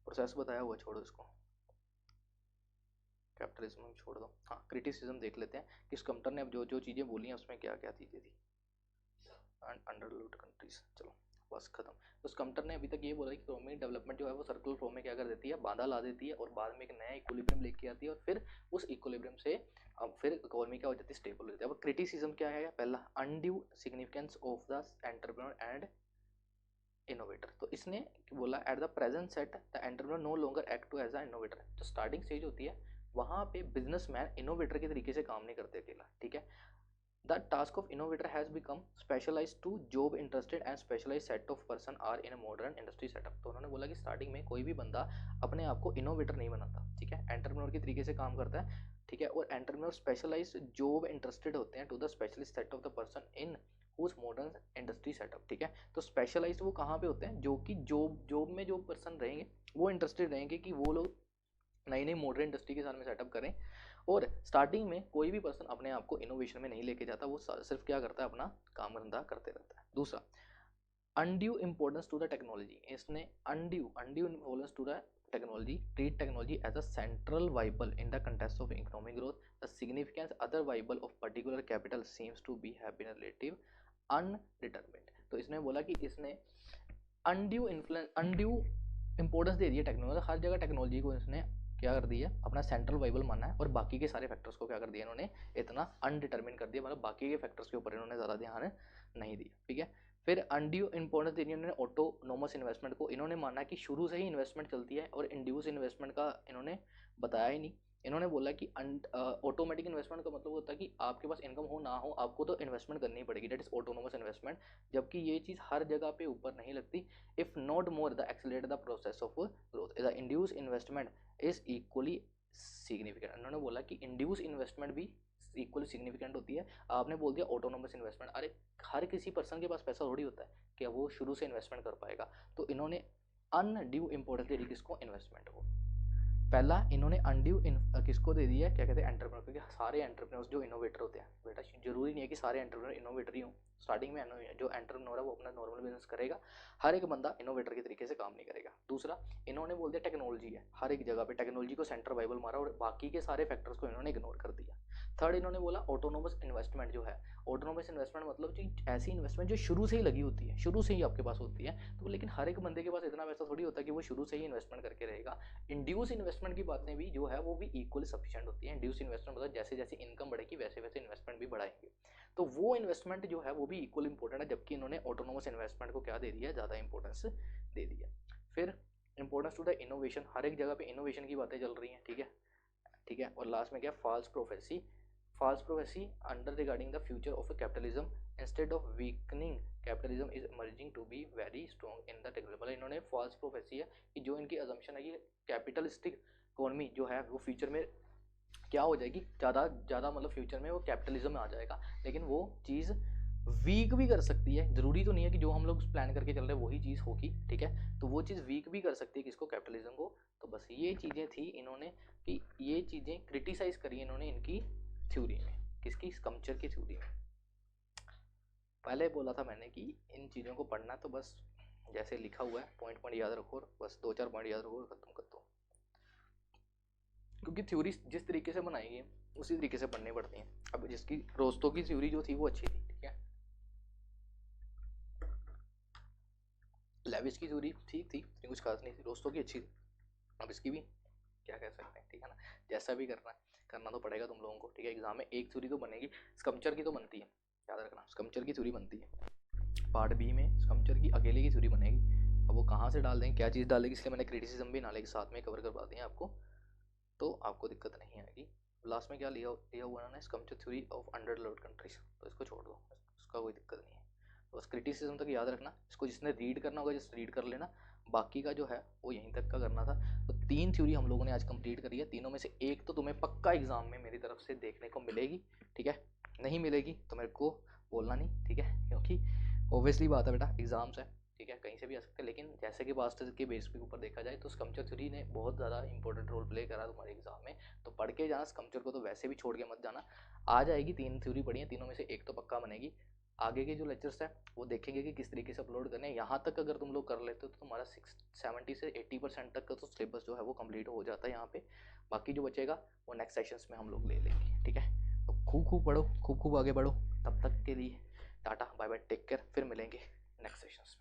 प्रोसेस बताया हुआ, छोड़ो इसको, कैपिटलिज्म में छोड़ दो। हाँ, क्रिटिसिज्म देख लेते हैं कि स्कम्प्टर ने अब जो जो चीज़ें बोली हैं उसमें क्या क्या चीज़ें थी। अंडर डेवलप्ड कंट्रीज, चलो बस खत्म। तो स्कम्प्टर ने अभी तक ये बोला कि इकोनॉमिक डेवलपमेंट जो है वो सर्कुलर फ्लो में क्या कर देती है, बाधा ला देती है, और बाद में एक नया इक्विलिब्रियम लेके आती है, और फिर उस इक्विलिब्रियम से अब फिर इकोनॉमी क्या हो जाती है, स्टेबल हो जाती है। अब क्रिटिसिज्म क्या है, पहला, undue significance of the entrepreneur and innovator. तो इसने बोला, at the present set the entrepreneur no longer act to as a innovator. तो स्टार्टिंग स्टेज होती है, वहाँ पे बिजनेसमैन इनोवेटर के तरीके से काम नहीं करते अकेला, ठीक है। The task of innovator has become specialised to job interested and specialised set of person are in a modern industry setup. तो उन्होंने बोला कि स्टार्टिंग में कोई भी बंदा अपने आप को इनोवेटर नहीं बनाता, ठीक है, एंटरप्रेन्योर के तरीके से काम करता है, ठीक है। और एंटरप्रेन्योर स्पेशलाइज्ड जॉब इंटरेस्टेड होते हैं to the specialist set of the person in whose modern industry setup, ठीक है। तो स्पेशलाइज्ड वो कहाँ पे होते हैं, जो कि जॉब में जो पर्सन रहेंगे वो इंटरेस्टेड रहेंगे कि वो लोग नई नई मॉडर्न इंडस्ट्री के साथ में सेटअप करें। और स्टार्टिंग में कोई भी पर्सन अपने आप को इनोवेशन में नहीं लेके जाता, वो सिर्फ क्या करता है, अपना काम धंधा करते रहता है। दूसरा, undue importance to the technology. इसने undue importance to the technology, treat technology as a central variable in the context of economic growth, the significance other variable of particular capital seems to be have been relative undetermined. तो इसने बोला कि इसने undue importance दे दी है technology, हर जगह technology को इसने क्या कर दिया, अपना सेंट्रल वाइबल माना है, और बाकी के सारे फैक्टर्स को क्या कर दिया इन्होंने, इतना अनडिटरमिन कर दिया, मतलब बाकी के फैक्टर्स के ऊपर इन्होंने ज़्यादा ध्यान नहीं दिया, ठीक है। फिर अनड्यू इंपॉर्टेंस दी इन्होंने ऑटोनोमस इन्वेस्टमेंट को। इन्होंने माना कि शुरू से ही इन्वेस्टमेंट चलती है, और इंड्यूस इन्वेस्टमेंट का इन्होंने बताया ही नहीं। इन्होंने बोला कि ऑटोमेटिक इन्वेस्टमेंट का मतलब होता है कि आपके पास इनकम हो ना हो, आपको तो इन्वेस्टमेंट करनी पड़ेगी, दैट इज ऑटोनोमस इन्वेस्टमेंट। जबकि ये चीज़ हर जगह पे ऊपर नहीं लगती। If not more the accelerate the process of growth, the induce investment is equally significant. उन्होंने बोला कि इंड्यूस इन्वेस्टमेंट भी इक्वली सिग्निफिकेंट होती है। आपने बोल दिया ऑटोनोमस इन्वेस्टमेंट, अरे हर किसी पर्सन के पास पैसा थोड़ी होता है कि वो शुरू से इन्वेस्टमेंट कर पाएगा। तो इन्होंने अनड्यू इंपॉर्टेंस दे दी किसको, इन्वेस्टमेंट को। पहला इन्होंने अनड्यू किसको दे दिया है, क्या कहते हैं, एंटरप्रेन्योर, क्योंकि सारे एंटरप्रेन्योर्स जो इनोवेटर होते हैं, बेटा जरूरी नहीं है कि सारे एंटरप्रेन्योर इनोवेटर ही हों। स्टार्टिंग में जो एंटरप्रेन्योर है वो अपना नॉर्मल बिजनेस करेगा, हर एक बंदा इनोवेटर के तरीके से काम नहीं करेगा। दूसरा, इन्होंने बोल दिया टेक्नोलॉजी है, हर एक जगह पे टेक्नोलॉजी को सेंटर बाइबल मारा, और बाकी के सारे फैक्टर्स को इन्होंने इग्नोर कर दिया। थर्ड, इन्होंने बोला ऑटोनोमस इन्वेस्टमेंट जो है, ऑटोनोमस इन्वेस्टमेंट मतलब कि ऐसी इन्वेस्टमेंट जो शुरू से ही लगी होती है, शुरू से ही आपके पास होती है। तो लेकिन हर एक बंदे के पास इतना पैसा थोड़ी होता है कि वो शुरू से ही इन्वेस्टमेंट करके रहेगा। इंड्यूस इन्वेस्टमेंट की बातें भी जो है वो भी इक्वली सफिशिएंट होती है। इंड्यूस इन्वेस्टमेंट मतलब जैसे जैसे इनकम बढ़ेगी वैसे वैसे इन्वेस्टमेंट भी बढ़ाएंगे, तो वो इन्वेस्टमेंट जो है वो भी इक्वल इंपॉर्टेंट है। जबकि इन्होंने ऑटोनोमस इन्वेस्टमेंट को क्या दे दिया, ज़्यादा इंपॉर्टेंस दे दिया। फिर इंपॉर्टेंस टू द इनोवेशन, हर एक जगह पे इनोवेशन की बातें चल रही हैं, ठीक है, ठीक है। और लास्ट में क्या, false prophecy, false prophecy under regarding the future of capitalism instead of weakening capitalism is emerging to be very strong in the technology। मतलब इन्होंने false prophecy है कि जो इनकी assumption है कि कैपिटलिस्टिक इकोनॉमी जो है वो फ्यूचर में क्या हो जाएगी, ज़्यादा ज़्यादा मतलब फ्यूचर में वो कैपिटलिज्म में आ जाएगा, लेकिन वो चीज़ वीक भी कर सकती है। ज़रूरी तो नहीं है कि जो हम लोग प्लान करके चल रहे हैं वही चीज़ होगी, ठीक है। तो वो चीज़ वीक भी कर सकती है किसको, कैपिटलिज्म को। तो बस ये चीज़ें थी इन्होंने, कि ये चीज़ें क्रिटिसाइज़ करी इन्होंने इनकी थ्योरी में, किसकी, स्कम्पचर की थ्योरी में। पहले बोला था मैंने कि इन चीज़ों को पढ़ना तो बस जैसे लिखा हुआ है पॉइंट पॉइंट याद रखो, और बस 2-4 पॉइंट याद रखो और खत्म कर दो, क्योंकि थ्योरी जिस तरीके से बनाएगी उसी तरीके से पढ़नी पड़ती है। अब जिसकी रोस्तों की थ्योरी जो थी वो अच्छी थी, ठीक है, लेविस की थ्योरी ठीक थी, इतनी कुछ खास नहीं थी, रोस्तों की अच्छी थी। अब इसकी भी क्या कह सकते हैं, ठीक है ना, जैसा भी करना है करना तो पड़ेगा तुम लोगों को, ठीक है। एग्जाम में एक थ्योरी तो बनेगी, स्कम्पचर की तो बनती है, याद रखना, स्कम्पचर की थ्योरी बनती है। पार्ट बी में स्कम्पचर की अकेले की थ्योरी बनेगी। अब वो कहाँ से डाल देंगे, क्या चीज़ डालेगी, इसलिए मैंने क्रिटिसिज्म भी नाले के साथ में कवर करवा दिए आपको, तो आपको दिक्कत नहीं आएगी। लास्ट में क्या लिया हुआ ना, Schumpeter theory of under developed countries, तो इसको छोड़ दो, उसका कोई दिक्कत नहीं है। तो बस क्रिटिसिज्म तक याद रखना, इसको जिसने रीड करना होगा जस्ट रीड कर लेना, बाकी का जो है वो यहीं तक का करना था। तो 3 थ्योरी हम लोगों ने आज कंप्लीट करी है, तीनों में से एक तो तुम्हें पक्का एग्जाम में मेरी तरफ से देखने को मिलेगी, ठीक है। नहीं मिलेगी तो मेरे को बोलना नहीं, ठीक है, क्योंकि ऑब्वियसली बात है बेटा, एग्जाम्स है, ठीक है, कहीं से भी आ सकते हैं। लेकिन जैसे कि पास्ट के बेस के ऊपर देखा जाए तो स्कम्पचर थ्योरी ने बहुत ज़्यादा इंपॉर्टेंट रोल प्ले करा तुम्हारे एग्जाम में, तो पढ़ के जाना स्कम्पचर को, तो वैसे भी छोड़ के मत जाना। आ जाएगी, 3 थ्योरी पढ़ी है, तीनों में से एक तो पक्का बनेगी। आगे के जो लेक्चर्स हैं वो देखेंगे कि किस तरीके से अपलोड करने हैं। यहाँ तक अगर तुम लोग कर लेते हो तो तुम्हारा 70 से 80% तक का तो सिलेबस जो है वो कंप्लीट हो जाता है यहाँ पे। बाकी जो बचेगा वो नेक्स्ट सेशंस में हम लोग ले लेंगे, ठीक है। तो खूब खूब पढ़ो, खूब खूब आगे बढ़ो। तब तक के लिए tata bye bye, take care, फिर मिलेंगे नेक्स्ट सेशंस में।